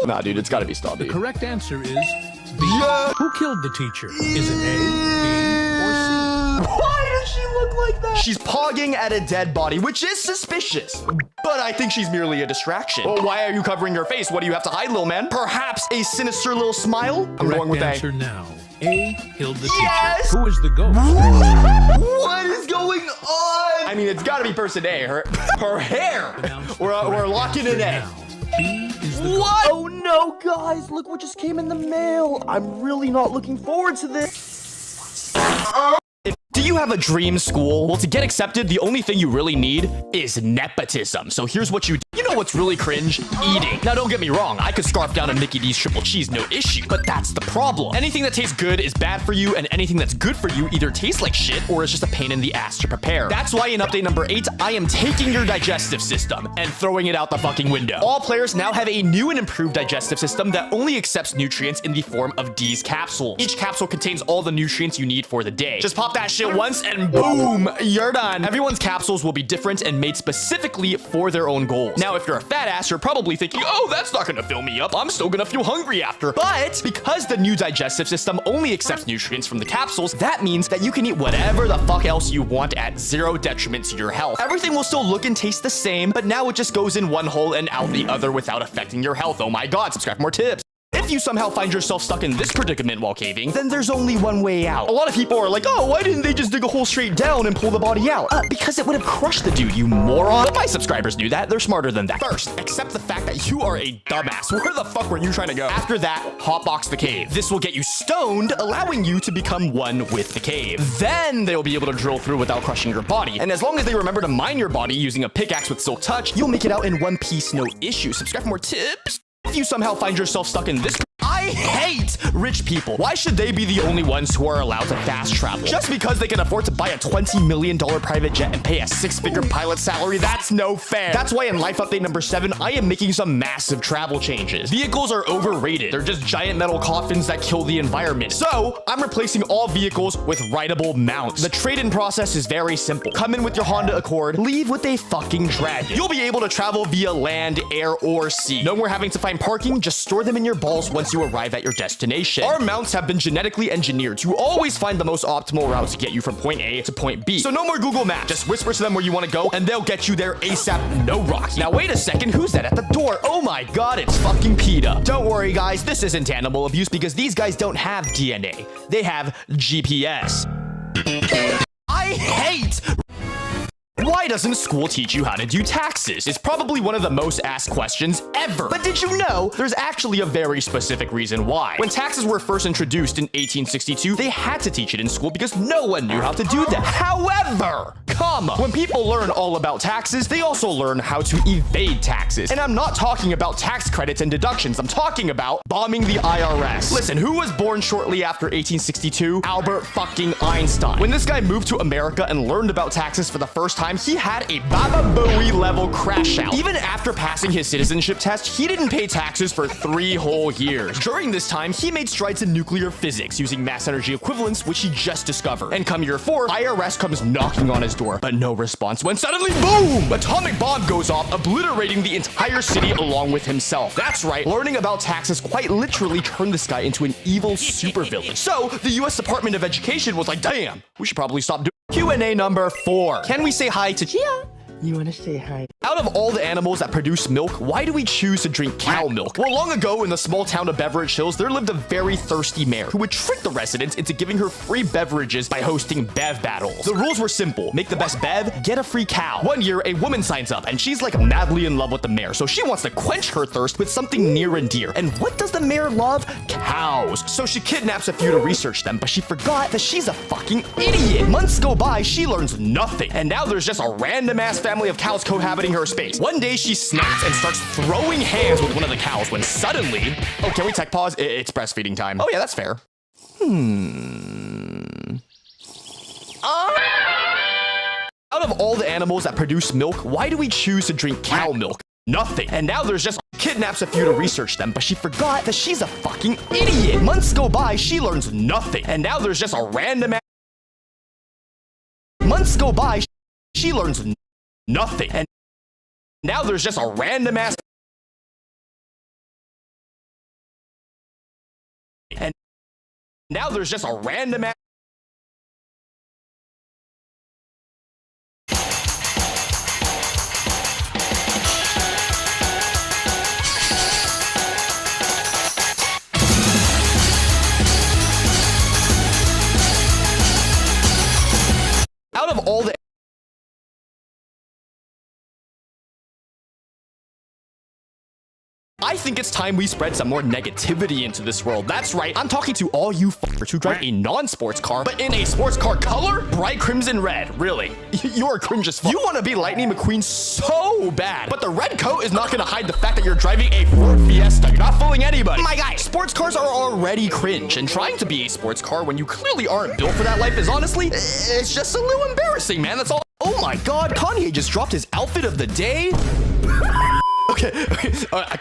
Nah, dude, it's gotta be stall B. The correct answer is B. Yeah. Who killed the teacher? Is it A, B, or C? Why does she look like that? She's pogging at a dead body, which is suspicious. But I think she's merely a distraction. Well, why are you covering your face? What do you have to hide, little man? Perhaps a sinister little smile? I'm going with Correct answer A. now. A killed the Yes! teacher. Who is the ghost? What is going on? I mean, it's gotta be person A. Her hair. We're locking in A. B is the What? Oh no, guys, look what just came in the mail. I'm really not looking forward to this. Do you have a dream school? Well, to get accepted, the only thing you really need is nepotism. So here's what you do. You know what's really cringe? Eating. Now, don't get me wrong. I could scarf down a Mickey D's triple cheese, no issue. But that's the problem. Anything that tastes good is bad for you, and anything that's good for you either tastes like shit or is just a pain in the ass to prepare. That's why in update number 8, I am taking your digestive system and throwing it out the fucking window. All players now have a new and improved digestive system that only accepts nutrients in the form of D's capsules. Each capsule contains all the nutrients you need for the day. Just pop that shit once and boom, you're done. Everyone's capsules will be different and made specifically for their own goals. Now, if you're a fat ass, you're probably thinking, oh, that's not gonna fill me up. I'm still gonna feel hungry after. But because the new digestive system only accepts nutrients from the capsules, that means that you can eat whatever the fuck else you want at zero detriment to your health. Everything will still look and taste the same, but now it just goes in one hole and out the other without affecting your health. Oh my god, subscribe for more tips. If you somehow find yourself stuck in this predicament while caving, then there's only one way out. A lot of people are like, oh, why didn't they just dig a hole straight down and pull the body out? Because it would have crushed the dude, you moron. But my subscribers knew that. They're smarter than that. First, accept the fact that you are a dumbass. Where the fuck were you trying to go? After that, hotbox the cave. This will get you stoned, allowing you to become one with the cave. Then they'll be able to drill through without crushing your body. And as long as they remember to mine your body using a pickaxe with Silk Touch, you'll make it out in one piece, no issue. Subscribe for more tips. If you somehow find yourself stuck in this, I hate rich people. Why should they be the only ones who are allowed to fast travel? Just because they can afford to buy a $20 million private jet and pay a 6-figure pilot salary? That's no fair. That's why in life update number 7, I am making some massive travel changes. Vehicles are overrated. They're just giant metal coffins that kill the environment. So I'm replacing all vehicles with rideable mounts. The trade-in process is very simple. Come in with your Honda Accord, leave with a fucking dragon. You'll be able to travel via land, air, or sea. No more having to find parking, just store them in your balls once you arrive at your destination. Our mounts have been genetically engineered to always find the most optimal route to get you from point A to point B. So no more Google Maps. Just whisper to them where you want to go and they'll get you there ASAP, no rocks. Now wait a second, who's that at the door? Oh my god, it's fucking PETA. Don't worry guys, this isn't animal abuse because these guys don't have DNA. They have GPS. I hate... Why doesn't school teach you how to do taxes? It's probably one of the most asked questions ever. But did you know there's actually a very specific reason why? When taxes were first introduced in 1862, they had to teach it in school because no one knew how to do that. However, when people learn all about taxes, they also learn how to evade taxes. And I'm not talking about tax credits and deductions. I'm talking about bombing the IRS. Listen, who was born shortly after 1862? Albert fucking Einstein. When this guy moved to America and learned about taxes for the first time, he had a Baba Booey level crash out. Even after passing his citizenship test, he didn't pay taxes for 3 whole years. During this time, he made strides in nuclear physics using mass energy equivalence, which he just discovered. And come year 4, IRS comes knocking on his door, but no response when suddenly, boom! Atomic bomb goes off, obliterating the entire city along with himself. That's right, learning about taxes quite literally turned this guy into an evil supervillain. So, the US Department of Education was like, damn, we should probably stop doing Q&A number 4. Can we say hi to Chia? You want to say hi? Out of all the animals that produce milk, why do we choose to drink cow milk? Well, long ago in the small town of Beveridge Hills, there lived a very thirsty mayor who would trick the residents into giving her free beverages by hosting bev battles. The rules were simple. Make the best bev, get a free cow. One year, a woman signs up, and she's like madly in love with the mayor, so she wants to quench her thirst with something near and dear. And what does the mayor love? Cows. So she kidnaps a few to research them, but she forgot that she's a fucking idiot. Months go by, she learns nothing, and now there's just a random-ass family of cows cohabiting her space. One day she snaps and starts throwing hands with one of the cows when suddenly... Oh, can we tech pause? It's breastfeeding time. Oh yeah, that's fair. Out of all the animals that produce milk, why do we choose to drink cow milk? Nothing. And now there's just kidnaps a few to research them, but she forgot that she's a fucking idiot. Months go by, she learns nothing. And now there's just a random... Months go by, she learns nothing. And now there's just a random ass... And now there's just a random ass... Out of all the... I think it's time we spread some more negativity into this world. That's right, I'm talking to all you fuckers who drive a non-sports car, but in a sports car color? Bright crimson red, really. You're cringe as fuck. You want to be Lightning McQueen so bad, but the red coat is not going to hide the fact that you're driving a Ford Fiesta. You're not fooling anybody. My guy, sports cars are already cringe, and trying to be a sports car when you clearly aren't built for that life is honestly, it's just a little embarrassing, man. That's all. Oh my god, Kanye just dropped his outfit of the day. Okay,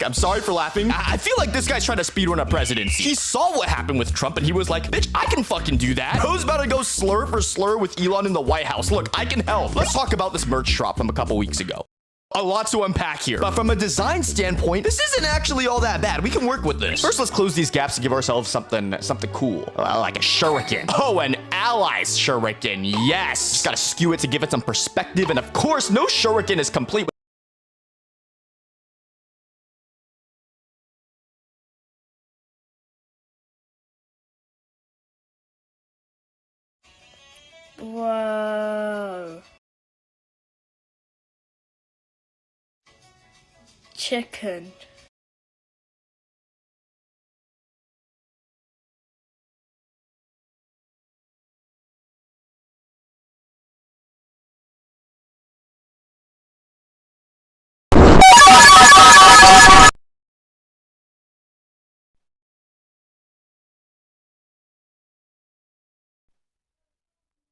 I'm sorry for laughing. I feel like this guy's trying to speedrun a presidency. He saw what happened with Trump and he was like, bitch, I can fucking do that. Who's about to go slur for slur with Elon in the White House? Look, I can help. Let's talk about this merch drop from a couple weeks ago. A lot to unpack here, but from a design standpoint, this isn't actually all that bad. We can work with this. First, let's close these gaps to give ourselves something cool, like a shuriken. Oh, an allies shuriken, yes. Just gotta skew it to give it some perspective, and of course, no shuriken is complete Chicken.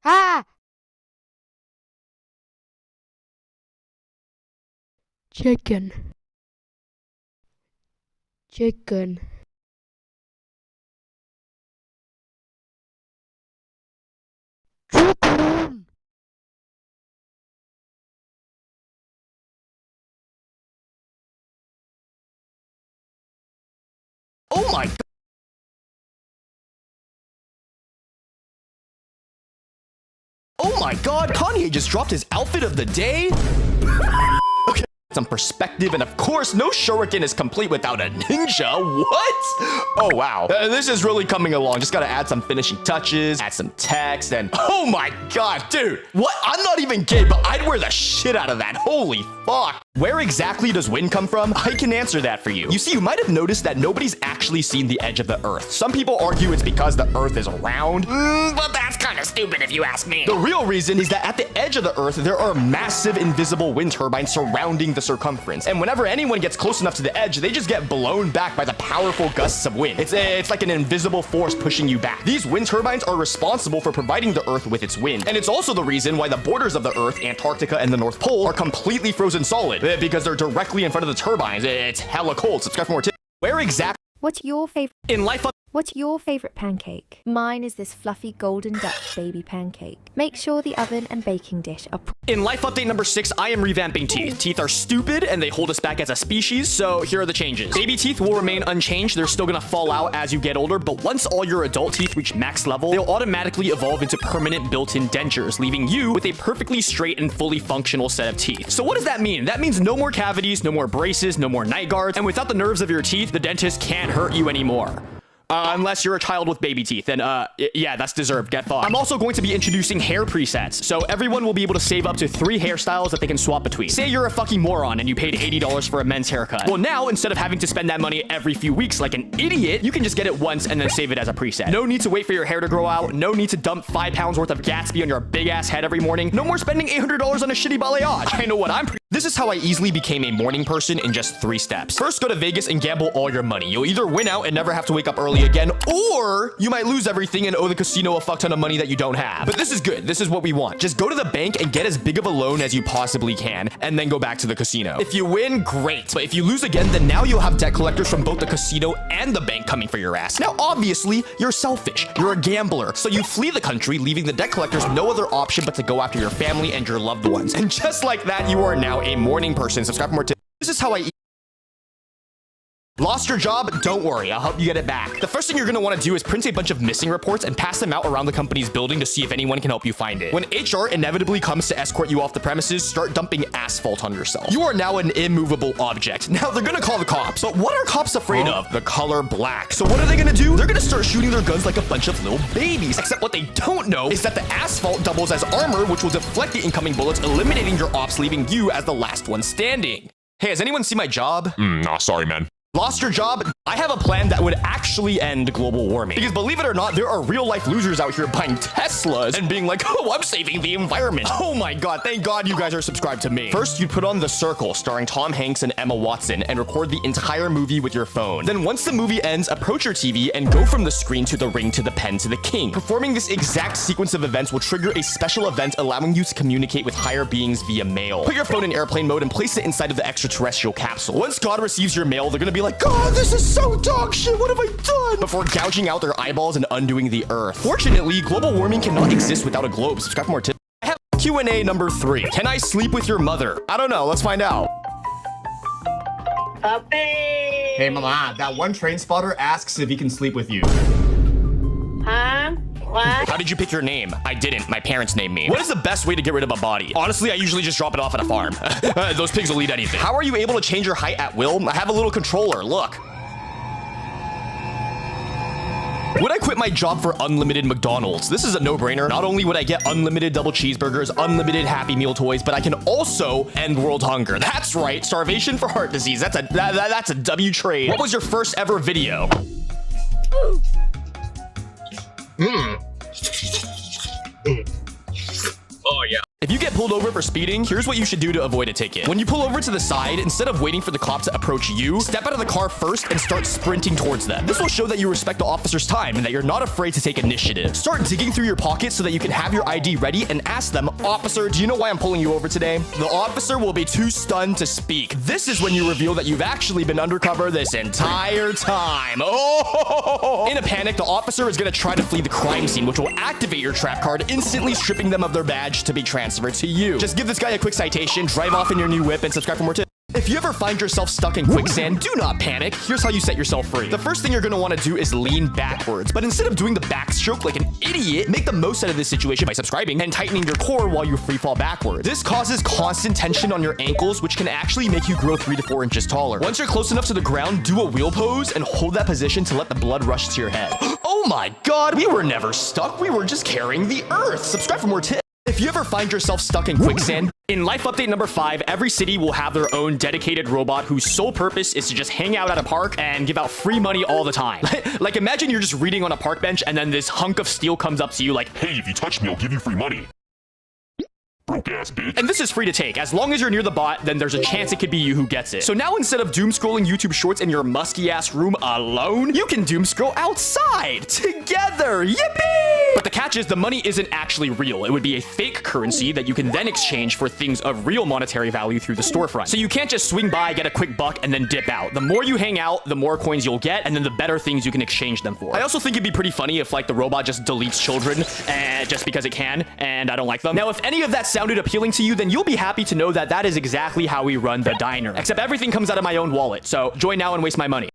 Ah! Chicken. Chicken. Chicken. Oh my god. Oh my god, Kanye just dropped his outfit of the day? Okay, some perspective, and of course, no shuriken is complete without a ninja. What? Oh wow, this is really coming along. Just gotta add some finishing touches, add some text, and oh my god, dude. What? I'm not even gay, but I'd wear the shit out of that. Holy fuck. Where exactly does wind come from? I can answer that for you. You see, you might have noticed that nobody's actually seen the edge of the Earth. Some people argue it's because the Earth is round, but that's kind of stupid if you ask me. The real reason is that at the edge of the Earth, there are massive invisible wind turbines surrounding the circumference. And whenever anyone gets close enough to the edge, they just get blown back by the powerful gusts of wind. It's like an invisible force pushing you back. These wind turbines are responsible for providing the Earth with its wind. And it's also the reason why the borders of the Earth, Antarctica and the North Pole, are completely frozen solid. Because they're directly in front of the turbines. It's hella cold. Subscribe for more tips. Where exactly? What's your favorite in life? What's your favorite pancake? Mine is this fluffy golden Dutch baby pancake. Make sure the oven and baking dish are In life update number 6, I am revamping teeth. Teeth are stupid and they hold us back as a species, so here are the changes. Baby teeth will remain unchanged. They're still gonna fall out as you get older, but once all your adult teeth reach max level, they'll automatically evolve into permanent built-in dentures, leaving you with a perfectly straight and fully functional set of teeth. So what does that mean? That means no more cavities, no more braces, no more night guards, and without the nerves of your teeth, the dentist can't hurt you anymore. Unless you're a child with baby teeth, then yeah, that's deserved. Get fucked. I'm also going to be introducing hair presets, so everyone will be able to save up to 3 hairstyles that they can swap between. Say you're a fucking moron and you paid $80 for a men's haircut. Well, now, instead of having to spend that money every few weeks like an idiot, you can just get it once and then save it as a preset. No need to wait for your hair to grow out. No need to dump 5 pounds worth of Gatsby on your big-ass head every morning. No more spending $800 on a shitty balayage. I know what I'm This is how I easily became a morning person in just 3 steps. First, go to Vegas and gamble all your money. You'll either win out and never have to wake up early again, or you might lose everything and owe the casino a fuck ton of money that you don't have. But this is good. This is what we want. Just go to the bank and get as big of a loan as you possibly can, and then go back to the casino. If you win, great. But if you lose again, then now you'll have debt collectors from both the casino and the bank coming for your ass. Now, obviously, you're selfish. You're a gambler. So you flee the country, leaving the debt collectors no other option but to go after your family and your loved ones. And just like that, you are now a morning person. Subscribe for more tips. This is how I eat. Lost your job? Don't worry, I'll help you get it back. The first thing you're gonna wanna do is print a bunch of missing reports and pass them out around the company's building to see if anyone can help you find it. When HR inevitably comes to escort you off the premises, start dumping asphalt on yourself. You are now an immovable object. Now they're gonna call the cops, but what are cops afraid of? The color black. So what are they gonna do? They're gonna start shooting their guns like a bunch of little babies. Except what they don't know is that the asphalt doubles as armor, which will deflect the incoming bullets, eliminating your ops, leaving you as the last one standing. Hey, has anyone seen my job? Nah, sorry, man. Lost your job? I have a plan that would actually end global warming. Because believe it or not, there are real life losers out here buying Teslas and being like, oh, I'm saving the environment. Oh my God, thank God you guys are subscribed to me. First, you'd put on The Circle, starring Tom Hanks and Emma Watson, and record the entire movie with your phone. Then once the movie ends, approach your TV and go from the screen to the ring to the pen to the king. Performing this exact sequence of events will trigger a special event allowing you to communicate with higher beings via mail. Put your phone in airplane mode and place it inside of the extraterrestrial capsule. Once God receives your mail, they're gonna be like, God, this is so dog shit, what have I done? Before gouging out their eyeballs and undoing the earth. Fortunately, global warming cannot exist without a globe. Subscribe for more tips. I have Q&A number 3. Can I sleep with your mother? I don't know, let's find out. Puppy! Hey mama, that one train spotter asks if he can sleep with you. Huh? What? How did you pick your name? I didn't. My parents named me. What is the best way to get rid of a body? Honestly, I usually just drop it off at a farm. Those pigs will eat anything. How are you able to change your height at will? I have a little controller. Look. Would I quit my job for unlimited McDonald's? This is a no-brainer. Not only would I get unlimited double cheeseburgers, unlimited Happy Meal toys, but I can also end world hunger. That's right, starvation for heart disease. That's a W trade. What was your first ever video? Oh, yeah. If you get pulled over for speeding, here's what you should do to avoid a ticket. When you pull over to the side, instead of waiting for the cop to approach you, step out of the car first and start sprinting towards them. This will show that you respect the officer's time and that you're not afraid to take initiative. Start digging through your pockets so that you can have your ID ready and ask them, "Officer, do you know why I'm pulling you over today?" The officer will be too stunned to speak. This is when you reveal that you've actually been undercover this entire time. Oh! In a panic, the officer is going to try to flee the crime scene, which will activate your trap card, instantly stripping them of their badge to be transferred to you. Just give this guy a quick citation, drive off in your new whip, and subscribe for more tips. If you ever find yourself stuck in quicksand, do not panic. Here's how you set yourself free. The first thing you're going to want to do is lean backwards. But instead of doing the backstroke like an idiot, make the most out of this situation by subscribing and tightening your core while you free fall backwards. This causes constant tension on your ankles, which can actually make you grow 3 to 4 inches taller. Once you're close enough to the ground, do a wheel pose and hold that position to let the blood rush to your head. Oh my god, we were never stuck. We were just carrying the earth. Subscribe for more tips. If you ever find yourself stuck in quicksand, in life update number 5, every city will have their own dedicated robot whose sole purpose is to just hang out at a park and give out free money all the time. Like imagine you're just reading on a park bench and then this hunk of steel comes up to you like, "Hey, if you touch me, I'll give you free money." Broke-ass bitch. And this is free to take. As long as you're near the bot, then there's a chance it could be you who gets it. So now instead of doom scrolling YouTube shorts in your musky-ass room alone, you can doom scroll outside together. Yippee! But the catch is the money isn't actually real. It would be a fake currency that you can then exchange for things of real monetary value through the storefront. So you can't just swing by, get a quick buck, and then dip out. The more you hang out, the more coins you'll get, and then the better things you can exchange them for. I also think it'd be pretty funny if like the robot just deletes children just because it can, and I don't like them. Now, if any of that sounded appealing to you, then you'll be happy to know that that is exactly how we run the diner. Except everything comes out of my own wallet. So join now and waste my money.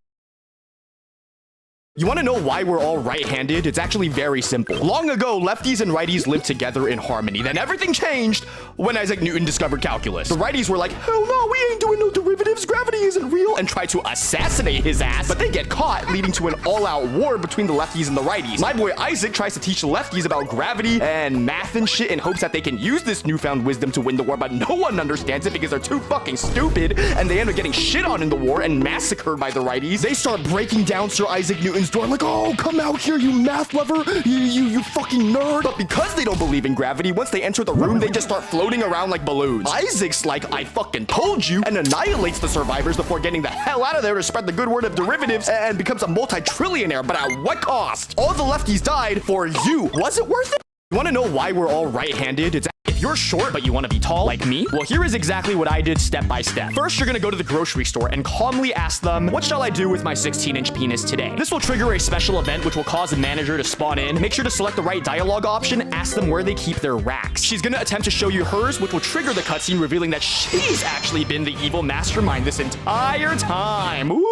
You want to know why we're all right-handed? It's actually very simple. Long ago, lefties and righties lived together in harmony. Then everything changed when Isaac Newton discovered calculus. The righties were like, "Hell no, we ain't doing no derivatives. Gravity isn't real," and tried to assassinate his ass. But they get caught, leading to an all-out war between the lefties and the righties. My boy Isaac tries to teach the lefties about gravity and math and shit in hopes that they can use this newfound wisdom to win the war, but no one understands it because they're too fucking stupid, and they end up getting shit on in the war and massacred by the righties. They start breaking down Sir Isaac Newton's door like, "Oh, come out here, you math lover, you fucking nerd." But because they don't believe in gravity, once they enter the room, they just start floating around like balloons. Isaac's like, "I fucking told you," and annihilates the survivors before getting the hell out of there to spread the good word of derivatives and becomes a multi-trillionaire. But at what cost? All the lefties died for you. Was it worth it? You want to know why we're all right-handed? If you're short but you want to be tall like me, well, here is exactly what I did step by step. First, you're going to go to the grocery store and calmly ask them, "What shall I do with my 16-inch penis today?" This will trigger a special event which will cause the manager to spawn in. Make sure to select the right dialogue option. Ask them where they keep their racks. She's going to attempt to show you hers, which will trigger the cutscene revealing that she's actually been the evil mastermind this entire time. Ooh.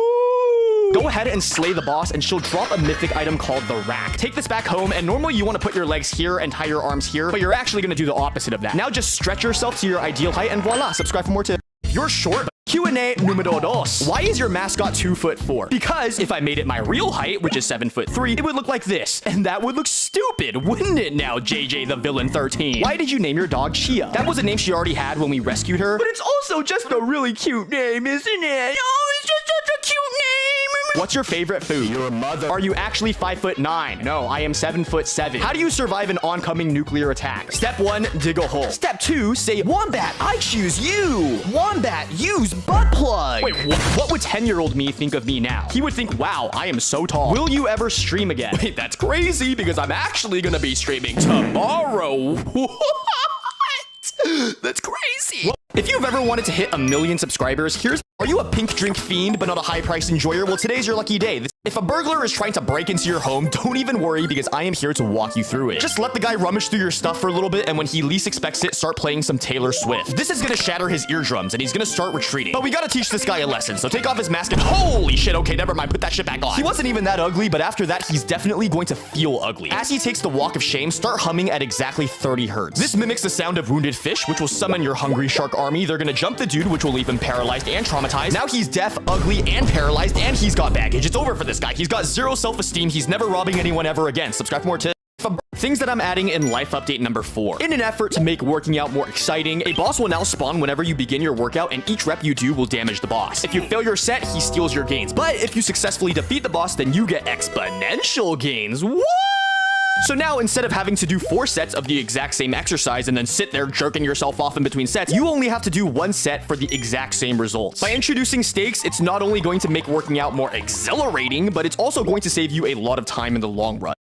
Go ahead and slay the boss, and she'll drop a mythic item called the rack. Take this back home, and normally you want to put your legs here and tie your arms here, but you're actually going to do the opposite of that. Now just stretch yourself to your ideal height, and voila, subscribe for more tips. If you're short, Q&A numero dos. Why is your mascot 2'4"? Because if I made it my real height, which is 7'3", it would look like this. And that would look stupid, wouldn't it now, JJ the Villain 13? Why did you name your dog Chia? That was a name she already had when we rescued her, but it's also just a really cute name, isn't it? No, it's just such a cute name. What's your favorite food? Your mother. Are you actually 5'9"? No, I am 7'7". How do you survive an oncoming nuclear attack? Step 1, dig a hole. Step 2, say, "Wombat, I choose you." Wombat, use butt plug. Wait, what would 10-year-old me think of me now? He would think, "Wow, I am so tall." Will you ever stream again? Wait, that's crazy because I'm actually gonna be streaming tomorrow. What? That's crazy. Well, if you've ever wanted to hit 1 million subscribers, are you a pink drink fiend but not a high-priced enjoyer? Well, today's your lucky day. If a burglar is trying to break into your home, don't even worry because I am here to walk you through it. Just let the guy rummage through your stuff for a little bit, and when he least expects it, start playing some Taylor Swift. This is gonna shatter his eardrums, and he's gonna start retreating. But we gotta teach this guy a lesson, so take off his mask and holy shit, okay, never mind, put that shit back on. He wasn't even that ugly, but after that, he's definitely going to feel ugly. As he takes the walk of shame, start humming at exactly 30 hertz. This mimics the sound of wounded fish, which will summon your hungry shark army. They're gonna jump the dude, which will leave him paralyzed and traumatized traumatized. Now he's deaf, ugly, and paralyzed, and he's got baggage. It's over for this guy. He's got zero self-esteem. He's never robbing anyone ever again. Subscribe for more tips. Things that I'm adding in life update number 4. In an effort to make working out more exciting, a boss will now spawn whenever you begin your workout, and each rep you do will damage the boss. If you fail your set, he steals your gains. But if you successfully defeat the boss, then you get exponential gains. What? So now, instead of having to do 4 sets of the exact same exercise and then sit there jerking yourself off in between sets, you only have to do 1 set for the exact same results. By introducing stakes, it's not only going to make working out more exhilarating, but it's also going to save you a lot of time in the long run.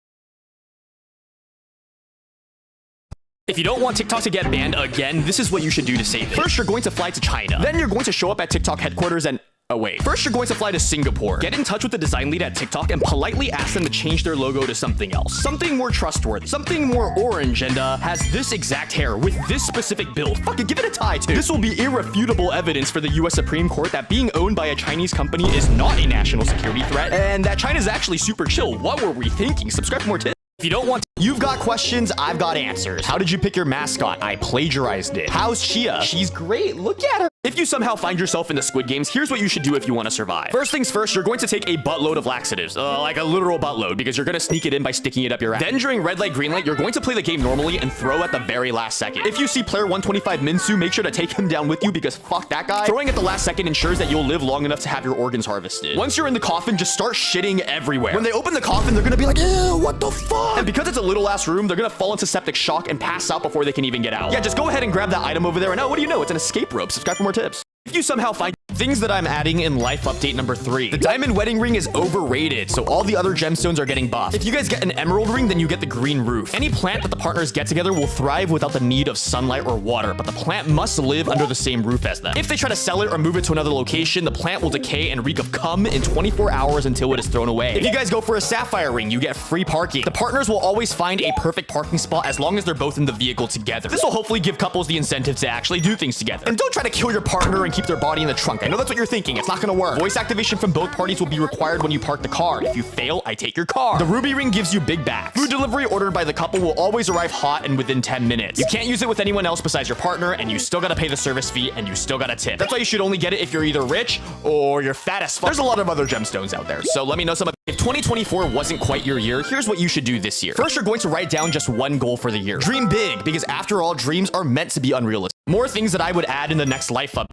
If you don't want TikTok to get banned again, this is what you should do to save it. First, you're going to fly to China. Then you're going to show up at TikTok headquarters and... Oh wait. First, you're going to fly to Singapore. Get in touch with the design lead at TikTok and politely ask them to change their logo to something else. Something more trustworthy. Something more orange and has this exact hair with this specific build. Fuck it, give it a tie too. This will be irrefutable evidence for the US Supreme Court that being owned by a Chinese company is not a national security threat and that China's actually super chill. What were we thinking? Subscribe for more tips. If you don't want to, you've got questions, I've got answers. How did you pick your mascot? I plagiarized it. How's Chia? She's great, look at her. If you somehow find yourself in the Squid Games, here's what you should do if you want to survive. First things first, you're going to take a buttload of laxatives, like a literal buttload, because you're going to sneak it in by sticking it up your ass. Then during red light, green light, you're going to play the game normally and throw at the very last second. If you see player 125 Minsu, make sure to take him down with you because fuck that guy. Throwing at the last second ensures that you'll live long enough to have your organs harvested. Once you're in the coffin, just start shitting everywhere. When they open the coffin, they're going to be like, ew, what the fuck? And because it's a little ass room, they're going to fall into septic shock and pass out before they can even get out. Yeah, just go ahead and grab that item over there and oh, what do you know? It's an escape rope. Subscribe for more tips. If you somehow find things that I'm adding in life update number 3. The diamond wedding ring is overrated, so all the other gemstones are getting buffed. If you guys get an emerald ring, then you get the green roof. Any plant that the partners get together will thrive without the need of sunlight or water, but the plant must live under the same roof as them. If they try to sell it or move it to another location, the plant will decay and reek of cum in 24 hours until it is thrown away. If you guys go for a sapphire ring, you get free parking. The partners will always find a perfect parking spot as long as they're both in the vehicle together. This will hopefully give couples the incentive to actually do things together. And don't try to kill your partner and keep their body in the trunk. I know that's what you're thinking. It's not gonna work. Voice activation from both parties will be required when you park the car. If you fail, I take your car. The ruby ring gives you big backs. Food delivery ordered by the couple will always arrive hot and within 10 minutes. You can't use it with anyone else besides your partner, and you still gotta pay the service fee, and you still gotta tip. That's why you should only get it if you're either rich or you're fat as fuck. There's a lot of other gemstones out there, so let me know some of. If 2024 wasn't quite your year, here's what you should do this year. First, you're going to write down just one goal for the year. Dream big, because after all, dreams are meant to be unrealistic. More things that I would add in the next life up.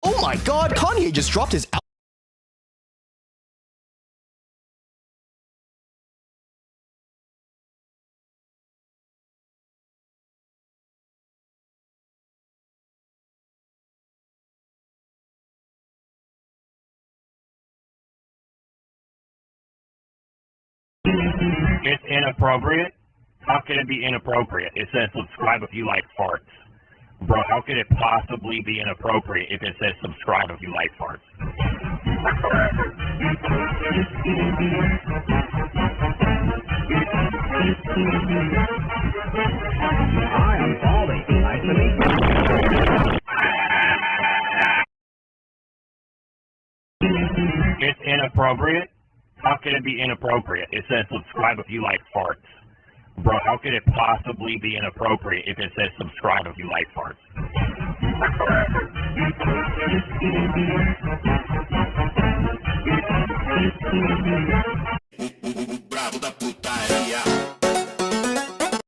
Oh my god, Kanye just dropped his album. It's inappropriate? How can it be inappropriate? It says subscribe if you like farts. Bro, how could it possibly be inappropriate if it says subscribe if you like farts? I am falling. Nice to meet you. It's inappropriate? How can it be inappropriate? It says subscribe if you like farts. Bro, how could it possibly be inappropriate if it says subscribe if you like farts?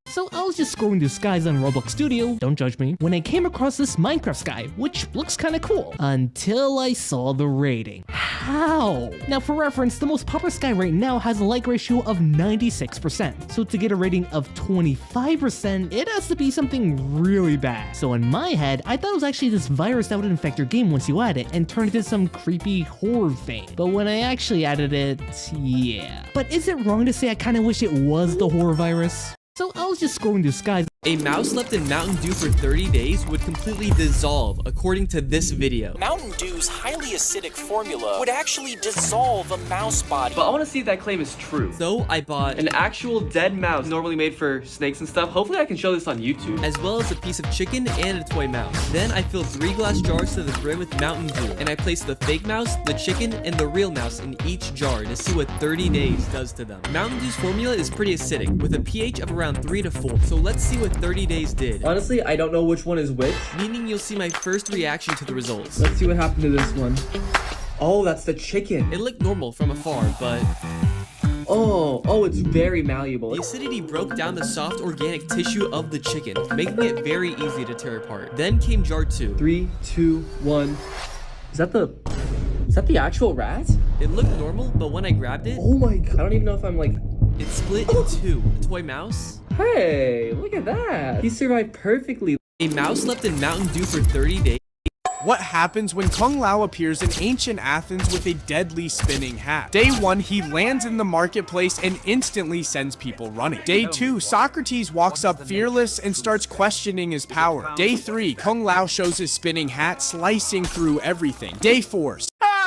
So I was just scrolling through skies on Roblox Studio, don't judge me, when I came across this Minecraft sky, which looks kinda cool, until I saw the rating. How? Now for reference, the most popular sky right now has a like ratio of 96%, so to get a rating of 25%, it has to be something really bad. So in my head, I thought it was actually this virus that would infect your game once you add it, and turn it into some creepy horror thing. But when I actually added it, yeah. But is it wrong to say I kinda wish it was the horror virus? So I was just scrolling through skies. A mouse left in Mountain Dew for 30 days would completely dissolve, according to this video. Mountain Dew's highly acidic formula would actually dissolve a mouse body. But I want to see if that claim is true. So I bought an actual dead mouse, normally made for snakes and stuff. Hopefully I can show this on YouTube. As well as a piece of chicken and a toy mouse. Then I filled 3 glass jars to the brim with Mountain Dew, and I placed the fake mouse, the chicken, and the real mouse in each jar to see what 30 days does to them. Mountain Dew's formula is pretty acidic, with a pH of around 3 to 4. So let's see what 30 days did. Honestly, I don't know which one is which. Meaning you'll see my first reaction to the results. Let's see what happened to this one. Oh, that's the chicken. It looked normal from afar, but... Oh, it's very malleable. The acidity broke down the soft organic tissue of the chicken, making it very easy to tear apart. Then came jar 2. 3, 2, 1. Is that the actual rat? It looked normal, but when I grabbed it... Oh my god. I don't even know if I'm like... It split in two. A toy mouse? Hey, look at that. He survived perfectly. A mouse slept in Mountain Dew for 30 days. What happens when Kung Lao appears in ancient Athens with a deadly spinning hat? Day 1, he lands in the marketplace and instantly sends people running. Day 2, Socrates walks up fearless and starts questioning his power. Day 3, Kung Lao shows his spinning hat, slicing through everything. Day 4,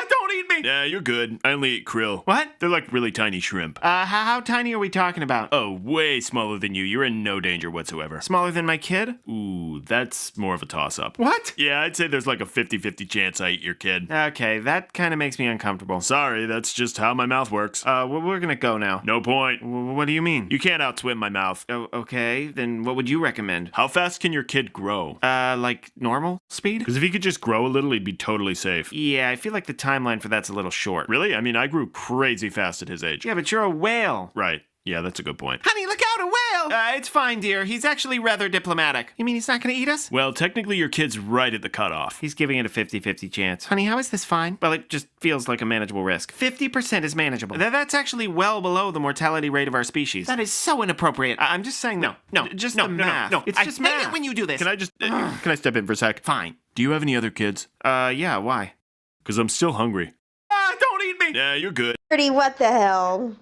Don't eat me! Yeah, you're good. I only eat krill. What? They're like really tiny shrimp. How tiny are we talking about? Oh, way smaller than you. You're in no danger whatsoever. Smaller than my kid? Ooh, that's more of a toss-up. What? Yeah, I'd say there's like a 50-50 chance I eat your kid. Okay, that kind of makes me uncomfortable. Sorry, that's just how my mouth works. We're gonna go now. No point. What do you mean? You can't outswim my mouth. Oh, okay, then what would you recommend? How fast can your kid grow? Like normal speed? Because if he could just grow a little, he'd be totally safe. Yeah, I feel like the timeline for that's a little short. Really? I mean, I grew crazy fast at his age. Yeah, but you're a whale. Right. Yeah, that's a good point. Honey, look out, a whale! It's fine, dear. He's actually rather diplomatic. You mean he's not gonna eat us? Well, technically your kid's right at the cutoff. He's giving it a 50-50 chance. Honey, how is this fine? Well, it just feels like a manageable risk. 50% is manageable. That's actually well below the mortality rate of our species. That is so inappropriate. I'm just saying that. No, just the math. No, it's just math. I hate it when you do this. Can I just, can I step in for a sec? Fine. Do you have any other kids? Yeah, why? Because I'm still hungry. Don't eat me! Yeah, you're good. Gertie, what the hell?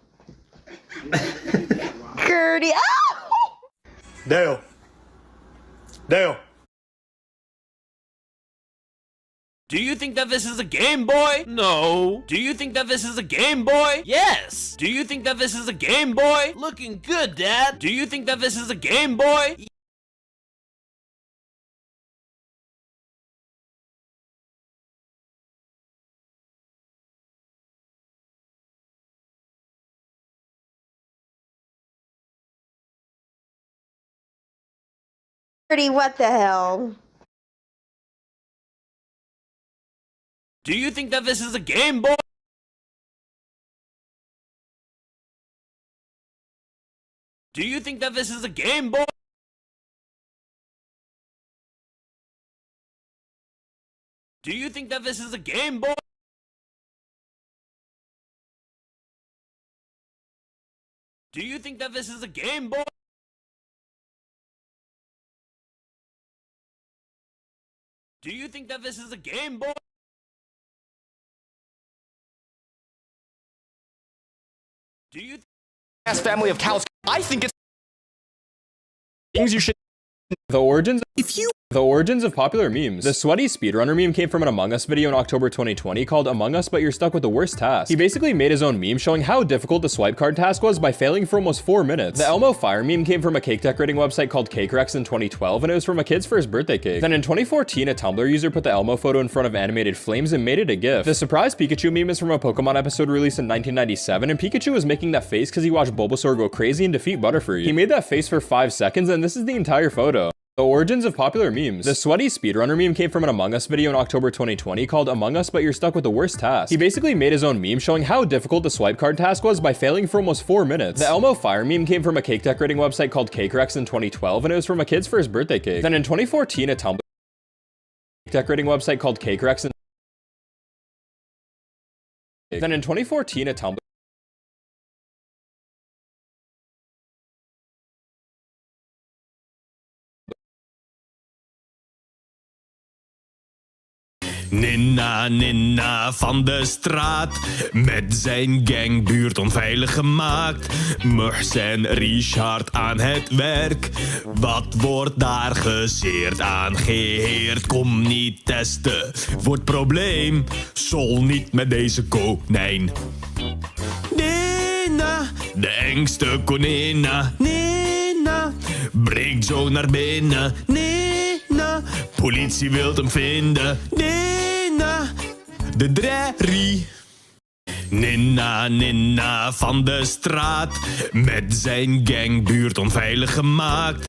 Gertie, oh! Dale. Dale. Do you think that this is a Game Boy? No. Do you think that this is a Game Boy? Yes. Do you think that this is a Game Boy? Looking good, Dad. Do you think that this is a Game Boy? Gertie, what the hell? Do you think that this is a Game Boy? Do you think that this is a Game Boy? Do you think that this is a Game Boy? Do you think that this is a Game Boy? Do you think that this is a Game Boy? Do you family of cows. I think it's things you should. The origins of popular memes. The sweaty speedrunner meme came from an Among Us video in October 2020 called Among Us But You're Stuck with the Worst Task. He basically made his own meme showing how difficult the swipe card task was by failing for almost 4 minutes. The Elmo Fire meme came from a cake decorating website called CakeRex in 2012, and it was from a kid's first birthday cake. Then in 2014, a Tumblr user put the Elmo photo in front of animated flames and made it a GIF. The surprise Pikachu meme is from a Pokemon episode released in 1997, and Pikachu was making that face because he watched Bulbasaur go crazy and defeat Butterfree. He made that face for 5 seconds, and this is the entire photo. The origins of popular memes. The sweaty speedrunner meme came from an Among Us video in October 2020 called Among Us But You're Stuck with the Worst Task. He basically made his own meme showing how difficult the swipe card task was by failing for almost 4 minutes. The Elmo Fire meme came from a cake decorating website called CakeRex in 2012, and it was from a kid's first birthday cake. Then in 2014, a Tumblr decorating website called CakeRex Then in 2014, a Tumblr Ninna, Ninna van de straat, met zijn gang buurt onveilig gemaakt. Mohsen Richard aan het werk, wat wordt daar gezeerd aan geheerd? Kom niet testen, wordt probleem, sol niet met deze konijn. Ninna, de engste konijna, Ninna, breekt zo naar binnen, Ninna, politie wilt hem vinden, Ninna, de drerrie. Ninna, Ninna van de straat, met zijn gang buurt onveilig gemaakt.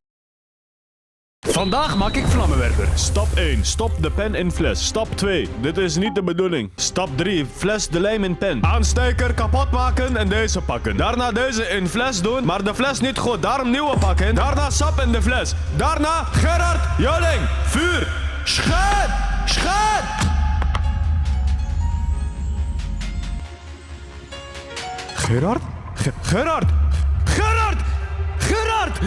Vandaag maak ik vlammenwerper. Stap 1. Stop de pen in fles. Stap 2. Dit is niet de bedoeling. Stap 3. Fles de lijm in pen. Aansteker kapot maken en deze pakken. Daarna deze in fles doen, maar de fles niet goed. Daarom nieuwe pakken. Daarna sap in de fles. Daarna Gerard, Joling, vuur. Schud! Schud! Gerard? Gerard! Gerard! Gerard!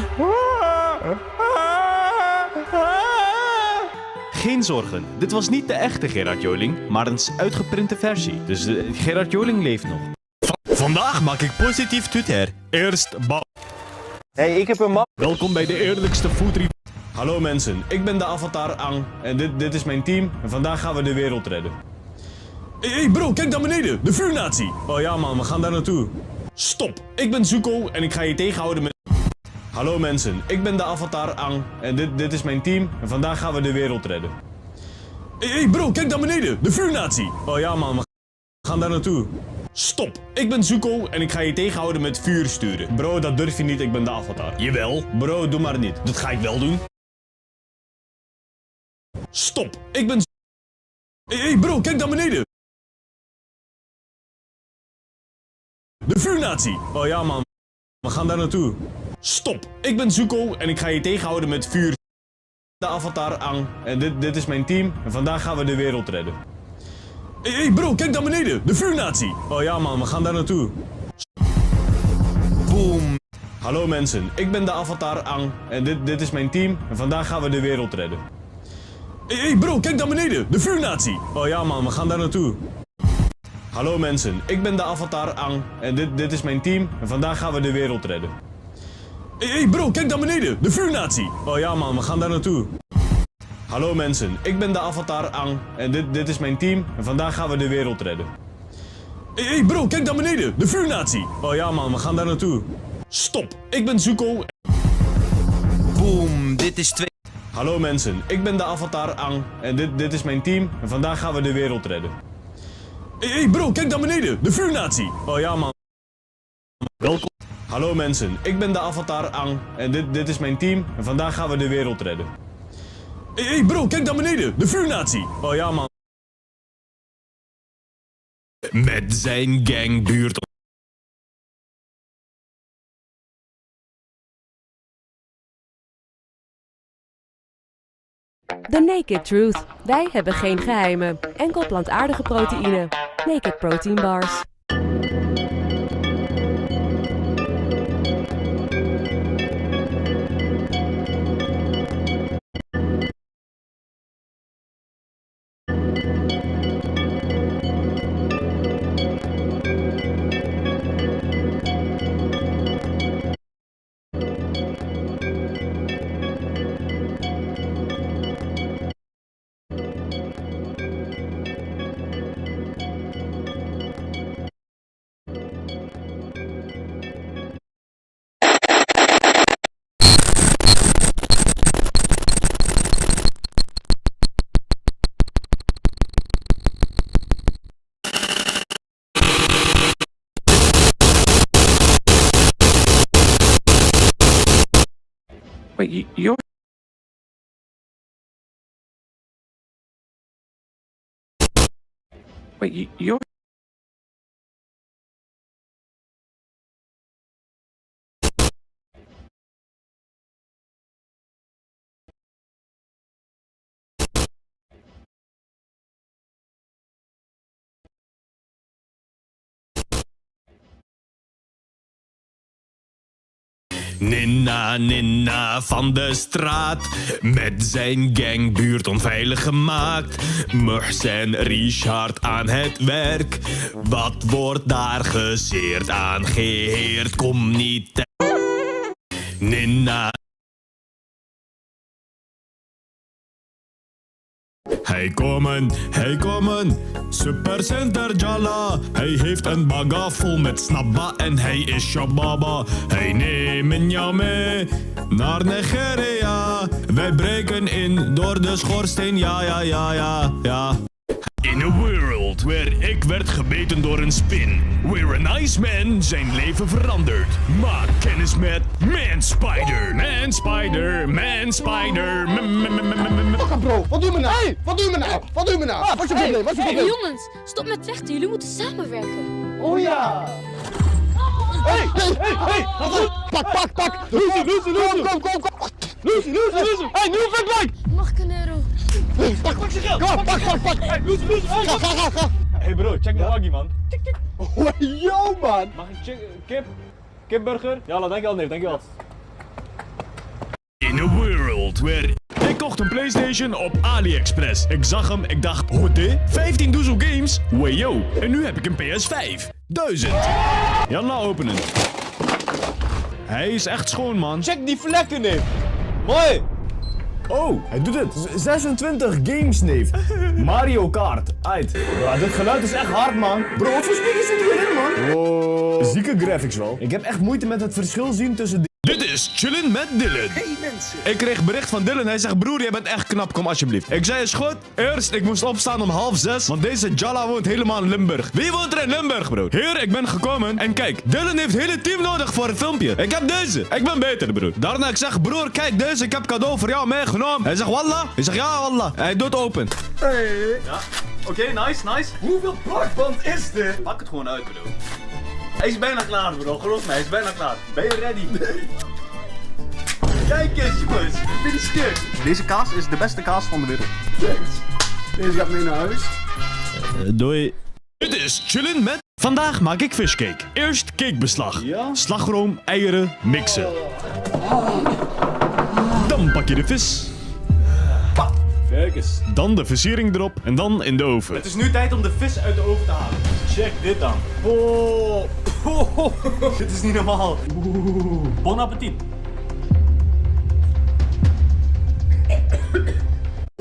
Geen zorgen, dit was niet de echte Gerard Joling, maar een uitgeprinte versie. Dus Gerard Joling leeft nog. Vandaag maak ik positief Twitter. Eerst Hey, ik heb een map. Welkom bij de eerlijkste foodreview. Hallo mensen, ik ben de avatar Ang en dit is mijn team en vandaag gaan we de wereld redden. Hey bro, kijk naar beneden, de vuurnatie. Oh ja man, we gaan daar naartoe. Stop, ik ben Zuko en ik ga je tegenhouden met... Hallo mensen, ik ben de avatar Ang en dit is mijn team en vandaag gaan we de wereld redden. Hey bro, kijk naar beneden, de vuurnatie. Oh ja man, we gaan daar naartoe. Stop, ik ben Zuko en ik ga je tegenhouden met vuur sturen. Bro, dat durf je niet, ik ben de avatar. Jawel. Bro, doe maar niet. Dat ga ik wel doen. Stop, ik ben... Hey bro, kijk naar beneden. De vuurnatie. Oh ja man, we gaan daar naartoe. Stop, ik ben Zuko en ik ga je tegenhouden met vuur. De avatar Ang en dit is mijn team en vandaag gaan we de wereld redden. Hey bro, kijk naar beneden, de vuurnatie. Oh ja man, we gaan daar naartoe. Boom. Hallo mensen, ik ben de avatar Ang en dit is mijn team en vandaag gaan we de wereld redden. Hey bro, kijk naar beneden, de vuurnatie. Oh ja man, we gaan daar naartoe. Hallo mensen, ik ben de avatar Ang en dit is mijn team en vandaag gaan we de wereld redden. Hey bro, kijk naar beneden, de vuurnatie. Oh ja man, we gaan daar naartoe. Hallo mensen, ik ben de avatar Ang en dit is mijn team en vandaag gaan we de wereld redden. Hey bro, kijk naar beneden, de vuurnatie. Oh ja man, we gaan daar naartoe. Stop, ik ben Zuko. Boom, dit is 2. Hallo mensen, ik ben de avatar Ang en dit is mijn team en vandaag gaan we de wereld redden. Hey bro, kijk naar beneden, de vuurnatie. Oh ja man. Welkom. Hallo mensen, ik ben de avatar Ang en dit is mijn team en vandaag gaan we de wereld redden. Hey bro, kijk naar beneden, de vuurnatie. Oh ja man. Met zijn gang buurt. The Naked Truth. Wij hebben geen geheimen. Enkel plantaardige proteïne. Naked Protein Bars. Wait, you're... Wait, you're... Ninna, Ninna van de straat, met zijn gang buurt onveilig gemaakt. Muhsen, Richard aan het werk, wat wordt daar gezeerd aan Geert? Kom niet Ninna. Hij komen, Supercenter Jalla. Hij heeft een bagga vol met snabba en hij is shababa. Hij neemt jou mee naar Nigeria. Wij breken in door de schoorsteen, ja. In a world where ik werd gebeten door een spin. Where a nice man zijn leven verandert. Maak kennis met Man Spider. Man Spider, Man Spider. Fuck bro, wat doe je nou? Hey, wat doe je nou? Wat doe je nou? Wat is je probleem? Wat is je Hey probleem? jongens, stop met vechten. Jullie moeten samenwerken. Oh ja. Hey. Pak. Lucy. Kom. Lucy. Hey, nieuwe vetbike. Mag ik een euro? Pak je geld. Kom, pak. Hey, Lucy. Ga. Hey bro, check mijn waggie man. Oh, yo man. Mag ik kipburger? Ja, dankjewel neef, dankjewel. In a world where... Ik kocht een PlayStation op AliExpress. Ik zag hem, ik dacht, hotte, 15 doezel games? Wayo. En nu heb ik een PS5. 1000. Jalla, openen. Hij is echt schoon, man. Check die vlekken neef. Mooi. Oh, hij doet het. 26 games, neef. Mario Kart. Uit. Ja, dit geluid is echt hard, man. Bro, wat voor speakers zitten hierin, man? Wow. Zieke graphics wel. Ik heb echt moeite met het verschil zien tussen... Dit is Chillen met Dylan. Hey mensen. Ik kreeg bericht van Dylan. Hij zegt, broer, jij bent echt knap. Kom alsjeblieft. Ik zei, is goed. Eerst, ik moest opstaan om 5:30. Want deze Jalla woont helemaal in Limburg. Wie woont er in Limburg, bro? Heer, ik ben gekomen. En kijk, Dylan heeft het hele team nodig voor het filmpje. Ik heb deze. Ik ben beter, broer. Daarna ik zeg, broer, kijk deze. Ik heb cadeau voor jou meegenomen. Hij zegt, wallah. Ik zeg, ja, wallah. Hij doet open. Hey. Ja. Oké, nice. Hoeveel plakband is dit? Pak het gewoon uit, bro. Hij is bijna klaar, bro. Geloof mij, hij is bijna klaar. Ben je ready? Nee. Kijk eens, jongens. Gefeliciteerd. Deze kaas is de beste kaas van de wereld. Thanks. Deze gaat mee naar huis. Doei. Dit is Chillen met... Vandaag maak ik fishcake. Eerst cakebeslag. Ja? Slagroom, eieren, mixen. Dan pak je de vis. Kijk eens. Dan de versiering erop en dan in de oven. Het is nu tijd om de vis uit de oven te halen. Check dit dan. Dit is niet normaal. Bon appetit.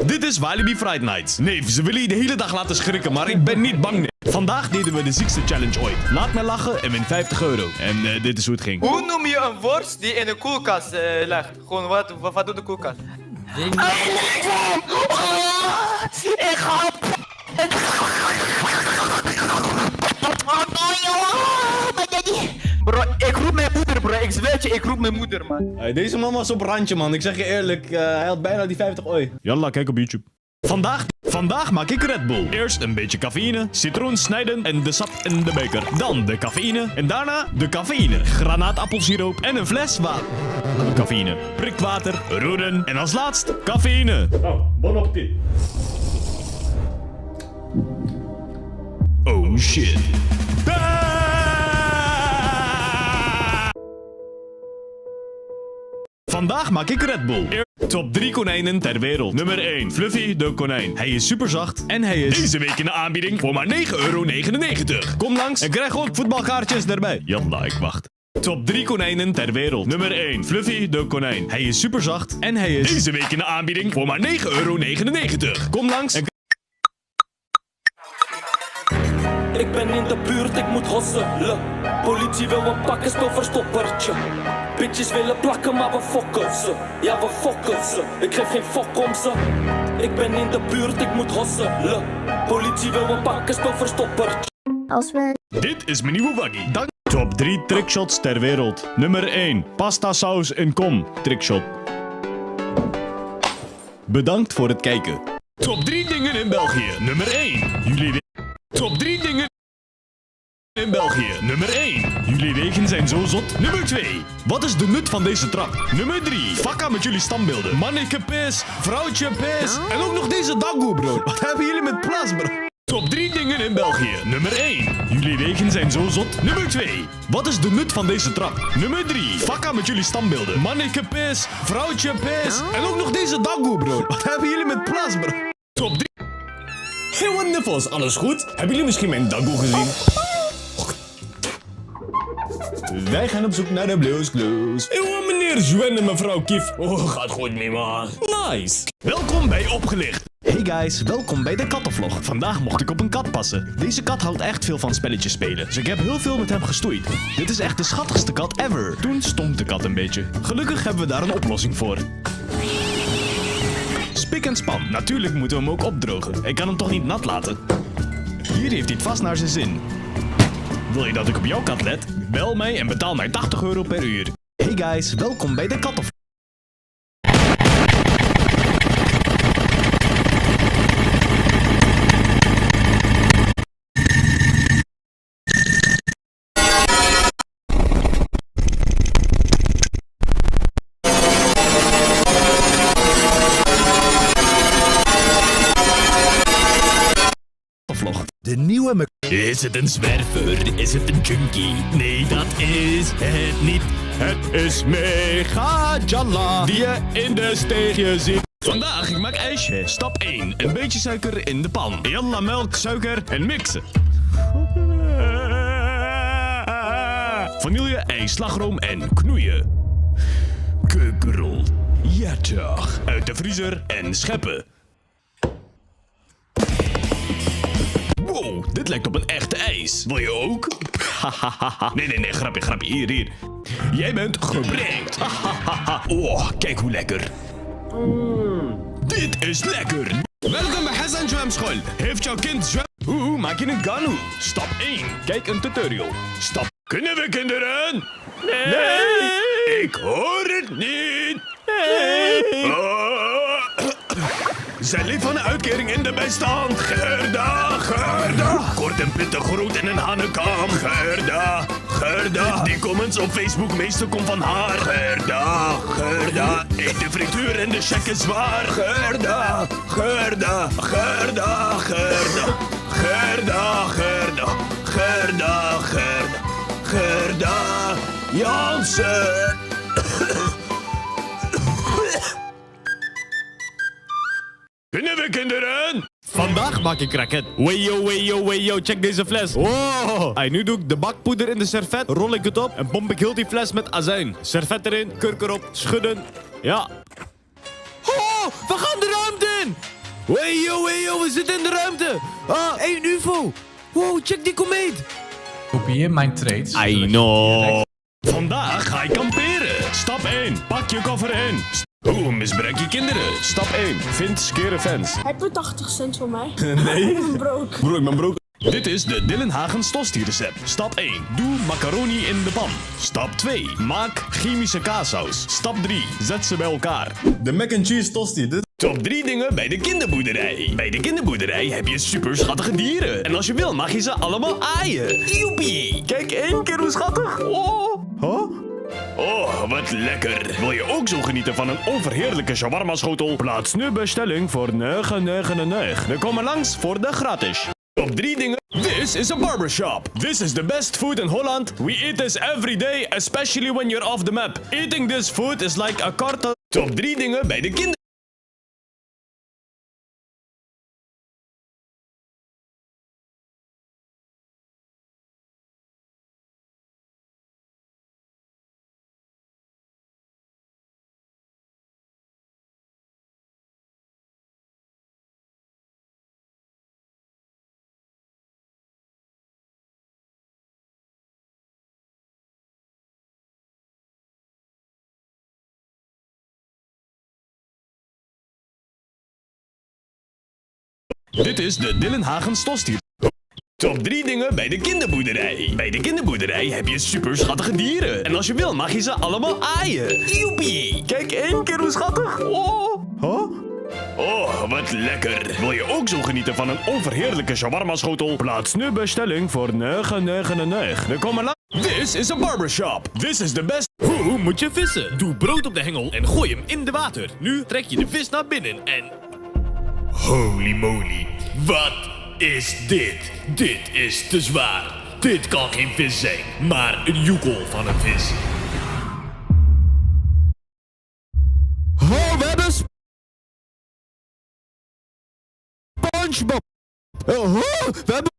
Dit is Walibi Friday Nights. Nee, ze willen je de hele dag laten schrikken, maar ik ben niet bang. Nee. Vandaag deden we de ziekste challenge ooit. Laat mij lachen en win €50. En dit is hoe het ging. Hoe noem je een worst die in een koelkast ligt? Gewoon wat doet de koelkast? Ik ga... Bro, ik roep mijn moeder, bro. Ik zweer je, ik roep mijn moeder, man. Hey, deze man was op randje, man. Ik zeg je eerlijk, hij had bijna die 50 ooi. Jalla, kijk op YouTube. Vandaag maak ik Red Bull. Eerst een beetje cafeïne, citroen snijden en de sap in de beker. Dan de cafeïne en daarna de cafeïne. Granaatappelsiroop en een fles water. Cafeïne, prikt water, roeren en als laatst cafeïne. Oh, bon appetit. Oh shit. Vandaag maak ik Red Bull. Top 3 konijnen ter wereld. Nummer 1. Fluffy de konijn. Hij is super zacht en hij is deze week in de aanbieding voor maar €9,99. Kom langs en krijg ook voetbalkaartjes erbij. Jalla, ik wacht. Top 3 konijnen ter wereld. Nummer 1. Fluffy de konijn. Hij is super zacht en hij is deze week in de aanbieding voor maar €9,99. Kom langs en... Ik ben in de buurt, ik moet hosselen. Politie wil me pakken, speel verstoppertje. Bitches willen plakken, maar we fokken ze. Ja, we fokken ze. Ik geef geen fok om ze. Ik ben in de buurt, ik moet hosselen. Politie wil me pakken, speel verstoppertje. Als we... Dit is mijn nieuwe waggie. Dank. Top 3 trickshots ter wereld. Nummer 1. Pasta saus in kom. Trickshot. Bedankt voor het kijken. Top 3 dingen in België. Nummer 1. Top 3 dingen in België. Nummer 1. Jullie wegen zijn zo zot. Nummer 2. Wat is de nut van deze trap? Nummer 3. Fakka met jullie standbeelden. Manneke pis, vrouwtje pis. En ook nog deze dagoe, bro. Wat hebben jullie met plas, bro? Top 3 dingen in België. Nummer 1. Jullie wegen zijn zo zot. Nummer 2. Wat is de nut van deze trap? Nummer 3. Fakka met jullie standbeelden. Manneke pis, vrouwtje pis. En ook nog deze dagoe, bro. Wat hebben jullie met plas, bro? Top 3. Hey, wat niffels, alles goed? Hebben jullie misschien mijn dagoe gezien? Wij gaan op zoek naar de Blues Clues. Eeuw, meneer Zwen en mevrouw Kief. Oh, gaat goed mee, man. Nice. Welkom bij Opgelicht. Hey guys, welkom bij de kattenvlog. Vandaag mocht ik op een kat passen. Deze kat houdt echt veel van spelletjes spelen, dus ik heb heel veel met hem gestoeid. Dit is echt de schattigste kat ever. Toen stond de kat een beetje. Gelukkig hebben we daar een oplossing voor. Spik en span. Natuurlijk moeten we hem ook opdrogen. Ik kan hem toch niet nat laten? Hier heeft hij het vast naar zijn zin. Wil je dat ik op jouw kat let? Bel mij en betaal mij €80 per uur. Hey guys, welkom bij de kattenvlog. De nieuwe Is het een zwerver? Is het een junkie? Nee, dat is het niet. Het is Mega Jalla, die je in de steegje ziet. Vandaag, ik maak ijsje. Stap 1. Een beetje suiker in de pan. Jalla, melk, suiker en mixen. Vanille, ijs, slagroom en knoeien. Keukenrol. Ja toch. Uit de vriezer en scheppen. Wow, dit lijkt op een echte ijs. Wil je ook? Nee, grapje. Hier. Jij bent gebreekt. Oh, kijk hoe lekker. Dit is lekker. Welkom bij Hassan Zwemschool. Heeft jouw kind zwem... Hoe maak je een kanoe? Stap 1. Kijk een tutorial. Stap... Kunnen we kinderen? Nee. Ik hoor het niet. Nee. Zij leeft van een uitkering in de bijstand. Gerda. Kort en pittig, groot en een hanekam. Gerda. Die comments op Facebook meestal komt van haar. Gerda. Eet de frituur en de check is zwaar. Gerda. Jansen. Kunnen we kinderen? Vandaag maak ik raket. Weyo, check deze fles. Wow. Nu doe ik de bakpoeder in de servet, rol ik het op en pomp ik heel die fles met azijn. Servet erin, kurk erop, schudden. Ja. Oh, we gaan de ruimte in. Weyo, we zitten in de ruimte. Een UFO. Wow, check die komeet. Kopieer mijn trades. I know. Vandaag ga ik kamperen. Stap 1. Pak je koffer in. Hoe misbruik je kinderen? Stap 1. Vind skere fans. Heb je 80 cent voor mij? Nee. Ik ben broke. Bro, ik ben broke. Dit is de Dylan Hagens tosti recept. Stap 1. Doe macaroni in de pan. Stap 2. Maak chemische kaassaus. Stap 3. Zet ze bij elkaar. De mac and cheese tosti. Top 3 dingen bij de kinderboerderij. Bij de kinderboerderij heb je super schattige dieren. En als je wil mag je ze allemaal aaien. Joepie. Kijk 1 keer hoe schattig. Oh. Huh? Oh, wat lekker. Wil je ook zo genieten van een overheerlijke shawarma schotel? Plaats nu bestelling voor €9,99. We komen langs voor de gratis. Top 3 dingen. This is a barbershop. This is the best food in Holland. We eat this every day, especially when you're off the map. Eating this food is like a cartel. Top 3 dingen bij de kinderen. Dit is de Dylan Hagens tosti. Top 3 dingen bij de kinderboerderij. Bij de kinderboerderij heb je super schattige dieren. En als je wil mag je ze allemaal aaien. Joepie. Kijk 1 keer hoe schattig. Oh. Huh? Oh, wat lekker. Wil je ook zo genieten van een overheerlijke shawarma schotel? Plaats nu bestelling voor €9,99. We komen langs. This is a barbershop. This is the best. Hoe moet je vissen? Doe brood op de hengel en gooi hem in de water. Nu trek je de vis naar binnen en... Holy moly, wat is dit? Dit is te zwaar. Dit kan geen vis zijn, maar een joekel van een vis. Oh, we hebben SpongeBob. Oh, we hebben...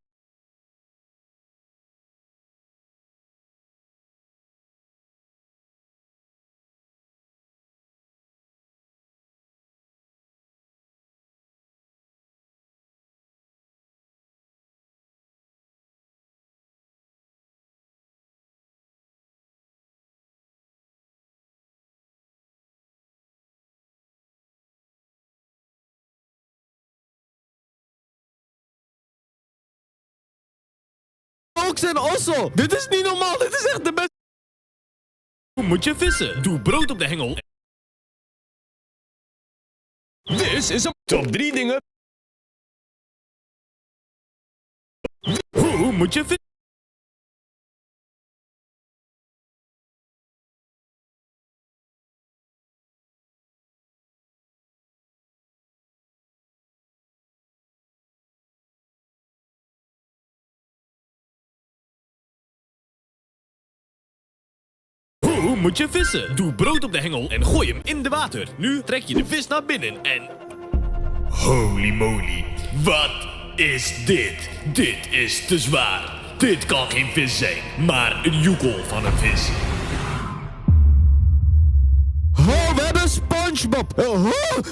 ook zijn osso. Dit is niet normaal. Dit is echt de beste. Hoe moet je vissen? Doe brood op de hengel. Dit is een top 3 dingen. Hoe moet je vissen? Hoe moet je vissen? Doe brood op de hengel en gooi hem in de water. Nu trek je de vis naar binnen en... Holy moly, wat is dit? Dit is te zwaar. Dit kan geen vis zijn, maar een joekel van een vis. Oh, we hebben SpongeBob. Oh,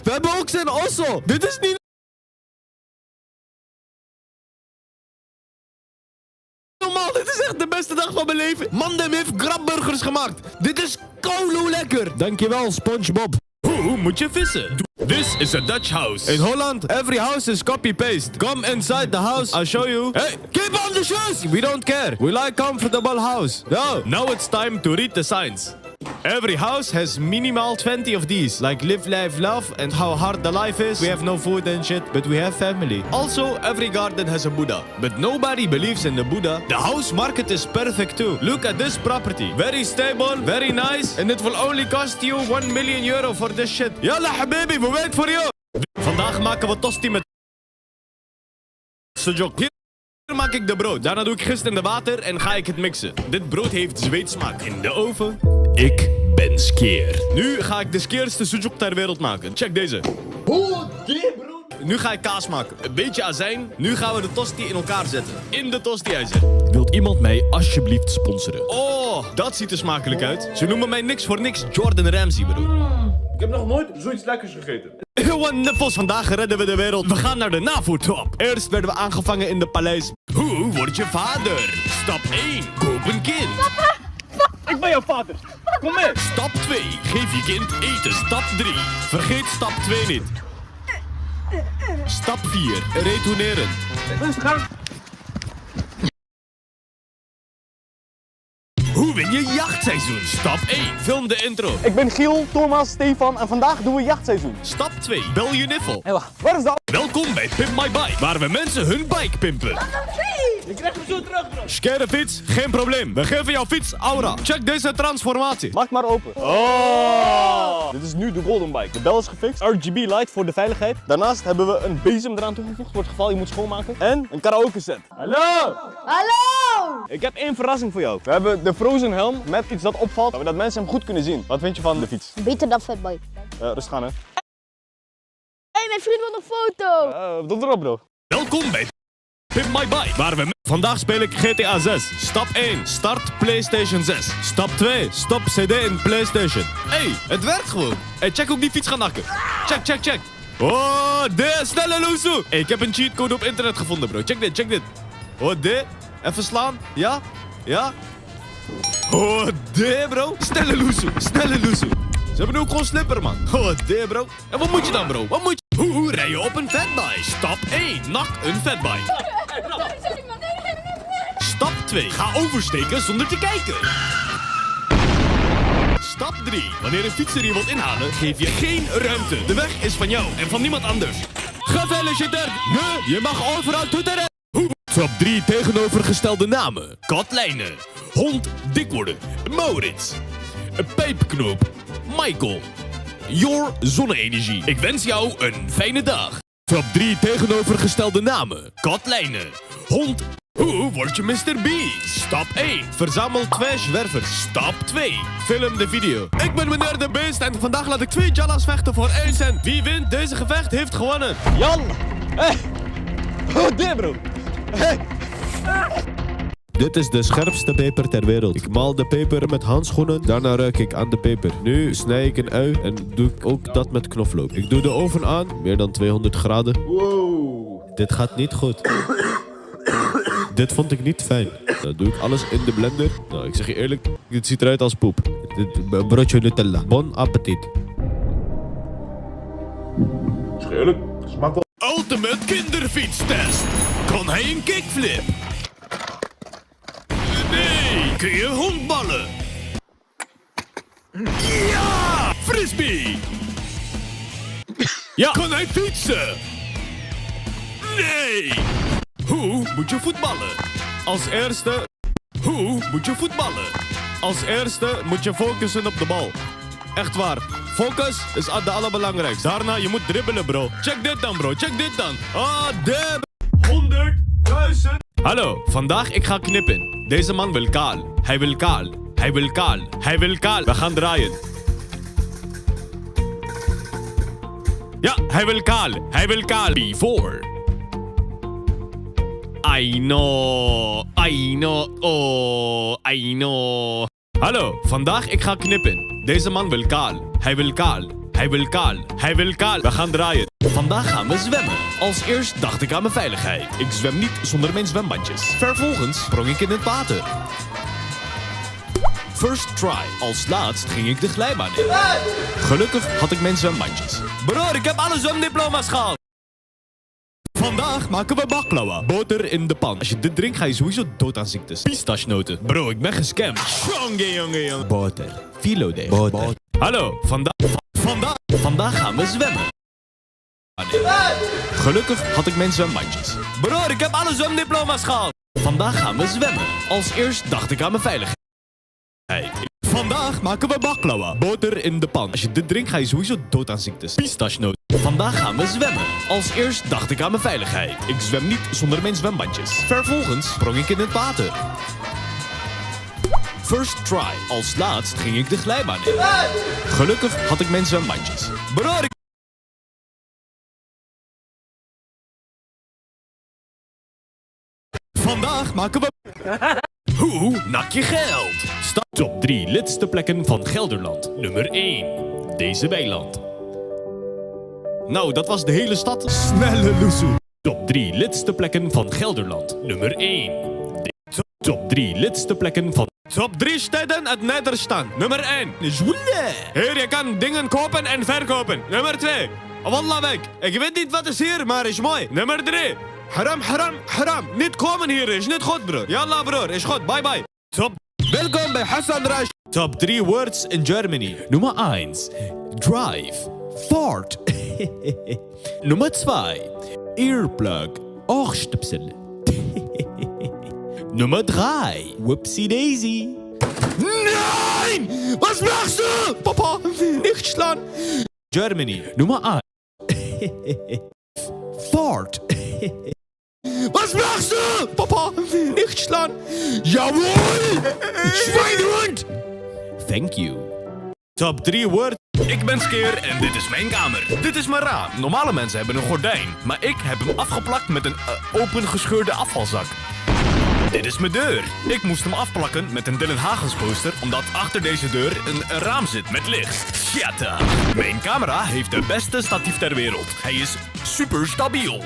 we hebben ook zijn osso. Dit is niet... normaal, dit is echt de beste dag van mijn leven. Mandem heeft grabburgers gemaakt. Dit is kolo lekker. Dankjewel, SpongeBob. Hoe moet je vissen? This is a Dutch house. In Holland, every house is copy-paste. Come inside the house, I'll show you. Hey, keep on the shoes! We don't care. We like comfortable house. Now it's time to read the signs. Every house has minimal 20 of these, like live, life, love, and how hard the life is. We have no food and shit, but we have family. Also, every garden has a Buddha, but nobody believes in the Buddha. The house market is perfect too. Look at this property. Very stable, very nice, and it will only cost you €1 million for this shit. Yalla habibi, we wait for you. Vandaag maken we tosti met sujok. Hier maak ik de brood. Daarna doe ik gist in de water en ga ik het mixen. Dit brood heeft zweetsmaak. In de oven. Ik ben skeer. Nu ga ik de skeerste sujuk ter wereld maken. Check deze. Nu ga ik kaas maken. Een beetje azijn. Nu gaan we de tosti in elkaar zetten. In de tosti-ijzer. Wilt iemand mij alsjeblieft sponsoren? Oh, dat ziet er smakelijk uit. Ze noemen mij niks voor niks Jordan Ramsay, broer. Ik heb nog nooit zoiets lekkers gegeten. Nippels, vandaag redden we de wereld. We gaan naar de NAVO-top. Eerst werden we aangevangen in de paleis. Hoe word je vader? Stap 1. Koop een kind. Papa! Ik ben jouw vader. Kom mee. Stap 2. Geef je kind eten. Stap 3. Vergeet stap 2 niet. Stap 4. Retourneren. Rustig aan. Hoe win je jachtseizoen? Stap 1. Film de intro. Ik ben Giel, Thomas, Stefan en vandaag doen we jachtseizoen. Stap 2. Bel je niffel. Hé, wacht. Waar is dat? Welkom bij Pimp My Bike, waar we mensen hun bike pimpen. Je krijgt hem zo terug, bro. Skere fiets? Geen probleem. We geven jouw fiets aura. Check deze transformatie. Maak maar open. Oh! Dit is nu de Golden Bike. De bel is gefixt. RGB light voor de veiligheid. Daarnaast hebben we een bezem eraan toegevoegd voor het geval je moet schoonmaken. En een karaoke set. Hallo! Hallo! Ik heb één verrassing voor jou. We hebben de Frozen helm met iets dat opvalt, zodat mensen hem goed kunnen zien. Wat vind je van de fiets? Beter dan Fatboy. Rustig aan, hè. Hé, mijn vriend wil een foto! Doe erop, bro. Welkom bij Pimp My Bike, waar we... Vandaag speel ik GTA 6. Stap 1. Start PlayStation 6. Stap 2. Stop CD in PlayStation. Hey, het werkt gewoon. Hey, check ook die fiets gaan nakken. Check. Oh, de snelle loesoe. Hey, ik heb een cheatcode op internet gevonden, bro. Check dit. Oh, de. Even slaan. Ja. Oh, de, bro. Snelle loesoe. Ze hebben nu ook gewoon slipper, man. Oh, de, bro. En wat moet je dan, bro? Hoe rij je op een fatbike? Stap 1. Nak een fatbike. Stap 2. Ga oversteken zonder te kijken. Stap 3. Wanneer een fietser je wilt inhalen, geef je geen ruimte. De weg is van jou en van niemand anders. Gefeliciteerd. Nee, je mag overal toeteren. Stap 3. Tegenovergestelde namen. Katlijnen. Hond dik worden. Maurits. Pijpknoop. Michael. Your zonne-energie. Ik wens jou een fijne dag. Stap 3. Tegenovergestelde namen. Katlijnen. Hond. Hoe word je Mr. Beast? Stap 1. Verzamel 2 zwervers. Stap 2. Film de video. Ik ben meneer de Beest en vandaag laat ik 2 Jallas vechten voor 1 cent. Wie wint deze gevecht heeft gewonnen. Jan! Hey! Oh, dit, bro! Hey! Dit is de scherpste peper ter wereld. Ik maal de peper met handschoenen, daarna ruik ik aan de peper. Nu snij ik een ui en doe ik ook dat met knoflook. Ik doe de oven aan, meer dan 200 graden. Wow! Dit gaat niet goed. Dit vond ik niet fijn. Dan doe ik alles in de blender. Nou, ik zeg je eerlijk, dit ziet eruit als poep. Dit broodje Nutella. Bon appetit. Zeg je eerlijk, smaakt wel. Ultimate kinderfietstest. Kan hij een kickflip? Kun je honkballen? Ja! Frisbee! Ja! Kan hij fietsen? Nee! Hoe moet je voetballen? Als eerste... Hoe moet je voetballen? Als eerste moet je focussen op de bal. Echt waar. Focus is de allerbelangrijkste. Daarna, je moet dribbelen, bro. Check dit dan, bro. Check dit dan. Ah, damn. 100.000. Hallo, vandaag ik ga knippen. Deze man wil kaal. Hij wil kaal. Hij wil kaal. Hij wil kaal. We gaan draaien. Ja, hij wil kaal. Hij wil kaal. Before. I know. I know. Oh, I know. Hallo, vandaag ik ga knippen. Deze man wil kaal. Hij wil kaal. Hij wil kaal. Hij wil kaal. We gaan draaien. Vandaag gaan we zwemmen. Als eerst dacht ik aan mijn veiligheid. Ik zwem niet zonder mijn zwembandjes. Vervolgens sprong ik in het water. First try. Als laatst ging ik de glijbaan in. Gelukkig had ik mijn zwembandjes. Broer, ik heb alle zwemdiploma's gehaald. Vandaag maken we baklava. Boter in de pan. Als je dit drinkt ga je sowieso dood aan ziektes. Pistachenoten. Bro, ik ben gescamd. Jongen. Boter. Filode. Boter. Hallo, vandaag gaan we zwemmen. Gelukkig had ik mijn zwembandjes. Broer, ik heb alle zwemdiploma's gehaald. Vandaag gaan we zwemmen. Als eerst dacht ik aan mijn veiligheid. Vandaag maken we baklava. Boter in de pan. Als je dit drinkt ga je sowieso dood aan ziektes. Pistachenoten. Vandaag gaan we zwemmen. Als eerst dacht ik aan mijn veiligheid. Ik zwem niet zonder mijn zwembandjes. Vervolgens sprong ik in het water. First try. Als laatst ging ik de glijbaan in. Gelukkig had ik mijn zwembandjes. Broer, vandaag maken we... Hoe nak je geld? Top 3 lidste plekken van Gelderland. Nummer 1. Deze weiland. Nou, dat was de hele stad. Snelle loesoe. Top 3 lidste plekken van Gelderland. Nummer 1. Top 3 lidste plekken van... Top 3 steden uit Nederland. Nummer 1. Zwolle. Hier, je kan dingen kopen en verkopen. Nummer 2. Wallah weg. Ik weet niet wat is hier, maar is mooi. Nummer 3. Haram, haram, haram. Niet komen hier, is niet goed, broer. Yalla, broer, is goed. Bye, bye. Top. Welkom bij Hassan Raj. Top 3 words in Germany. Nummer 1. Drive. Fart. Nummer 2. Earplug. Ohrstöpsel. Nummer 3. Whoopsie daisy. Nein! Was machst du? Papa, nicht schlagen. Germany. Nummer 1. Fart. Was machst du? Papa, nicht schlagen. Jawohl! Schweinehund! Thank you. Top 3 woord. Ik ben Skeer en dit is mijn kamer. Dit is mijn raam. Normale mensen hebben een gordijn, maar ik heb hem afgeplakt met een opengescheurde afvalzak. Dit is mijn deur. Ik moest hem afplakken met een Dylan Hagens poster, omdat achter deze deur een raam zit met licht. Shatta. Mijn camera heeft de beste statief ter wereld. Hij is super stabiel.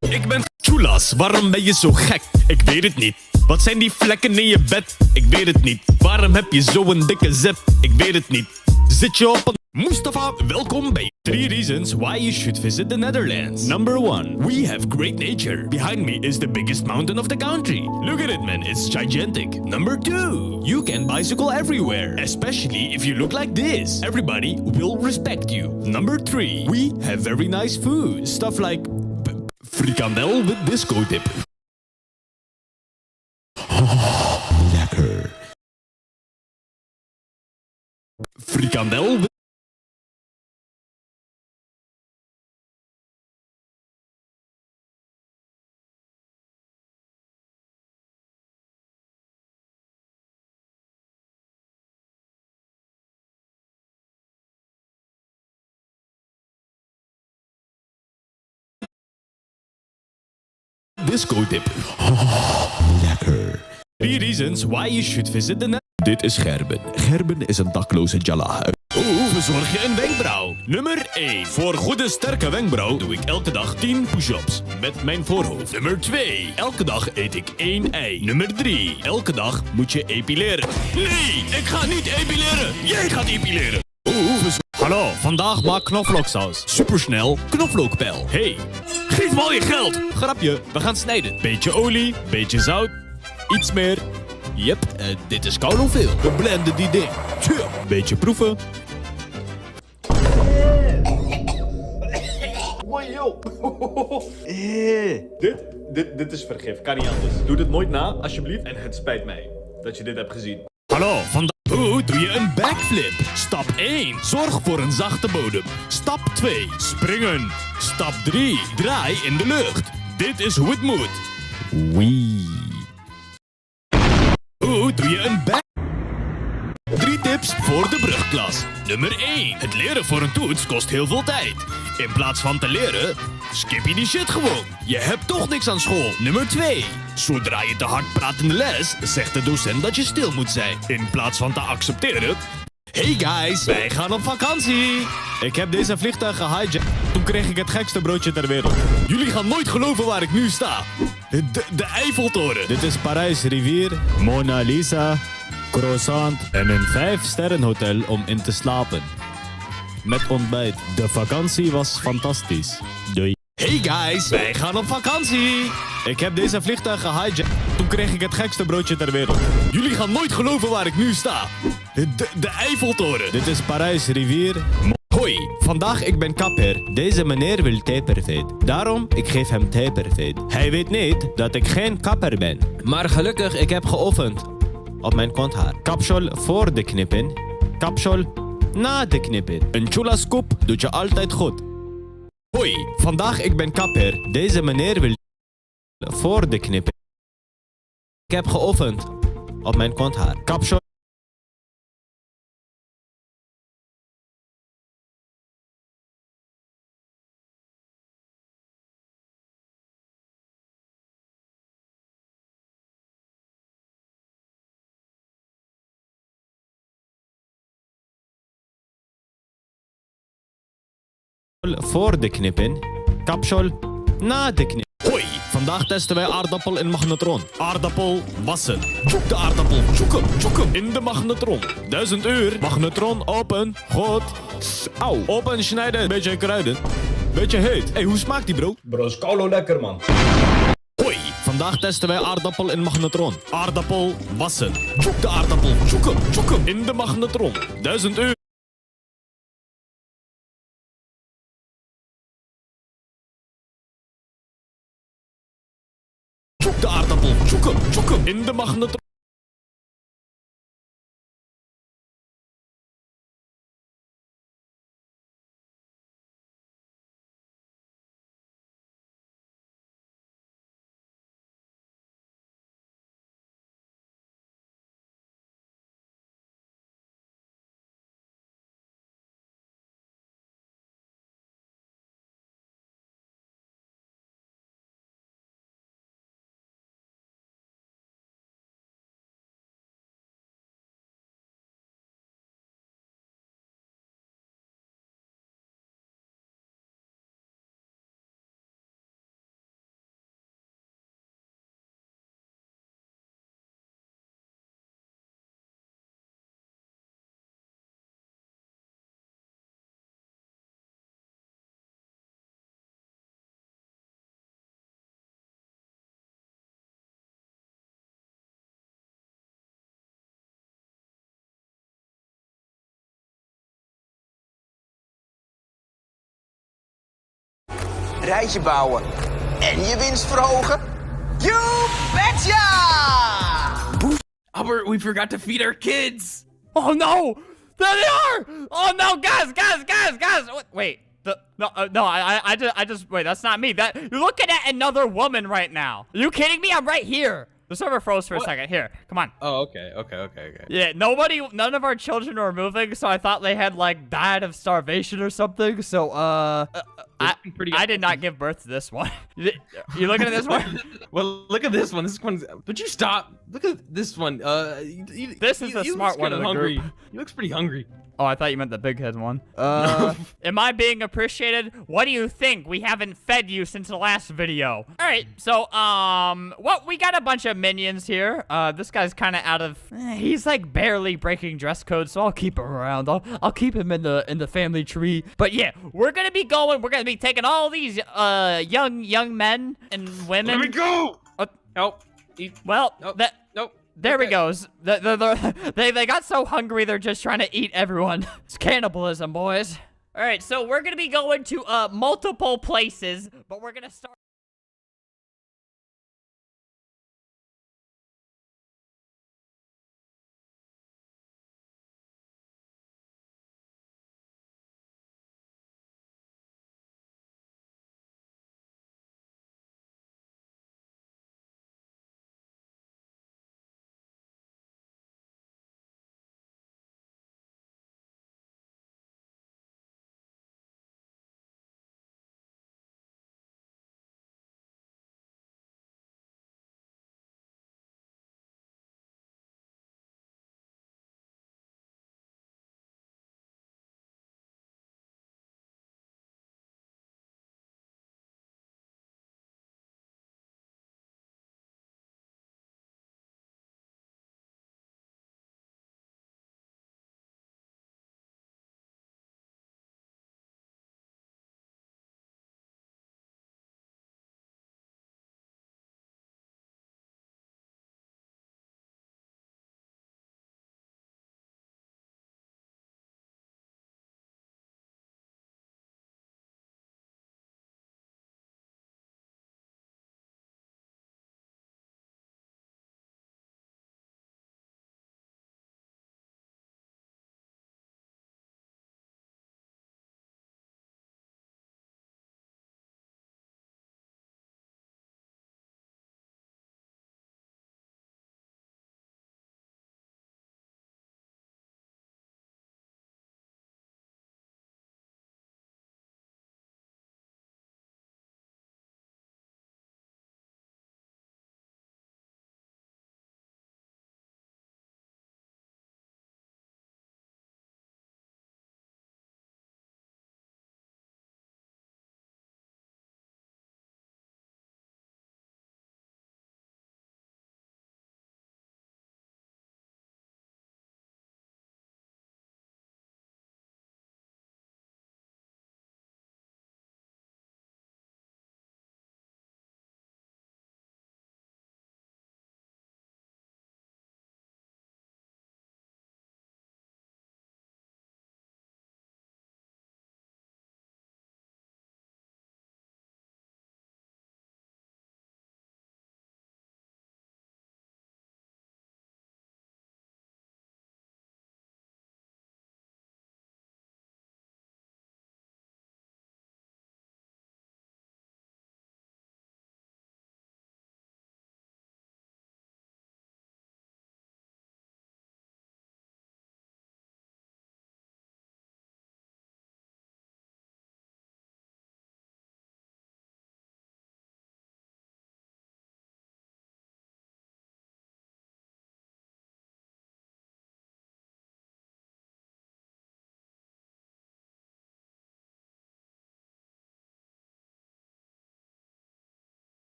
Ik ben Chulas, waarom ben je zo gek? Ik weet het niet. Wat zijn die vlekken in je bed? Ik weet het niet. Waarom heb je zo'n dikke zet? Ik weet het niet. Zit je op een... Mustafa, welkom bij 3 reasons why you should visit the Netherlands. Number 1. We have great nature. Behind me is the biggest mountain of the country. Look at it, man. It's gigantic. Number 2. You can bicycle everywhere. Especially if you look like this. Everybody will respect you. Number 3. We have very nice food. Stuff like... frikandel with disco dip. Lekker. Frikandel with... disco dip. Lekker. 3 reasons why you should visit the Dit is Gerben. Gerben is een dakloze jalla. Verzorg je een wenkbrauw. Nummer 1. Voor goede sterke wenkbrauw doe ik elke dag 10 push-ups met mijn voorhoofd. Nummer 2. Elke dag eet ik 1 ei. Nummer 3. Elke dag moet je epileren. Nee, ik ga niet epileren. Jij gaat epileren. Hallo, vandaag maak knoflooksaus. Supersnel knoflookpijl. Hey, geef me al je geld. Grapje, we gaan snijden. Beetje olie, beetje zout. Iets meer. Yep, dit is koud of veel. We blenden die ding. Beetje proeven. Dit is vergif, kan niet anders. Doe dit nooit na, alsjeblieft. En het spijt mij dat je dit hebt gezien. Hallo, vandaag. Hoe doe je een backflip? Stap 1. Zorg voor een zachte bodem. Stap 2. Springen. Stap 3. Draai in de lucht. Dit is hoe het moet. Wee. Hoe doe je een back... 3 tips voor de brugklas. Nummer 1. Het leren voor een toets kost heel veel tijd. In plaats van te leren, skip je die shit gewoon. Je hebt toch niks aan school. Nummer 2. Zodra je te hard praat in de les, zegt de docent dat je stil moet zijn. In plaats van te accepteren... Hey guys, wij gaan op vakantie. Ik heb deze vliegtuig gehijacked. Toen kreeg ik het gekste broodje ter wereld. Jullie gaan nooit geloven waar ik nu sta. De Eiffeltoren. Dit is Parijs Rivier, Mona Lisa, croissant en een 5-sterrenhotel om in te slapen. Met ontbijt. De vakantie was fantastisch. Doei. Hey guys, wij gaan op vakantie. Ik heb deze vliegtuig gehijacked. Toen kreeg ik het gekste broodje ter wereld. Jullie gaan nooit geloven waar ik nu sta. De Eiffeltoren. Dit is Parijs Rivier. Hoi, vandaag ik ben kapper. Deze meneer wil taperveet. Daarom, ik geef hem taperveet. Hij weet niet dat ik geen kapper ben. Maar gelukkig, ik heb geoefend op mijn konthaar. Kapsel voor de knippen. Kapsel na de knippen. Een chula scoop doet je altijd goed. Hoi, vandaag ik ben kapper. Deze meneer wil voor de knippen. Ik heb geoefend op mijn konthaar. Kapsel. Voor de knippen. Kapsel na de knippen. Hoi, vandaag testen wij aardappel in magnetron. Aardappel wassen. Zoek de aardappel. Zoek hem in de magnetron. 1000 uur. Magnetron open. Goed. Auw. Open snijden. Beetje kruiden. Beetje heet. Hey, hoe smaakt die bro? Bro, is koulo lekker man. Hoi, vandaag testen wij aardappel in magnetron. Aardappel wassen. Zoek de aardappel. Zoek hem in de magnetron. 1000 uur. Zoek de aardappel. Zoek hem in de magnetron. Rijtje bouwen en je winst verhogen? You betcha! Albert, we forgot to feed our kids. Oh no! There they are! Oh no, guys! Wait, I just wait. That's not me. You're looking at another woman right now. Are you kidding me? I'm right here. The server froze for a second. Here, come on. Oh, okay. Yeah, none of our children were moving, so I thought they had like died of starvation or something. So, I did not give birth to this one. You looking at this one? Well, look at this one. This one's. Would you stop? Look at this one. This is the smart one of the hungry. group. He looks pretty hungry. Oh, I thought you meant the big head one. Am I being appreciated? What do you think? We haven't fed you since the last video. All right, so, well, we got a bunch of minions here. This guy's kind of out of, he's like barely breaking dress code, so I'll keep him around. I'll keep him in the family tree. But yeah, we're gonna be taking all these, young men and women. Let me go! Help. Well, Nope. there we goes. They got so hungry they're just trying to eat everyone. It's cannibalism, boys. All right, so we're gonna be going to multiple places, but we're gonna start.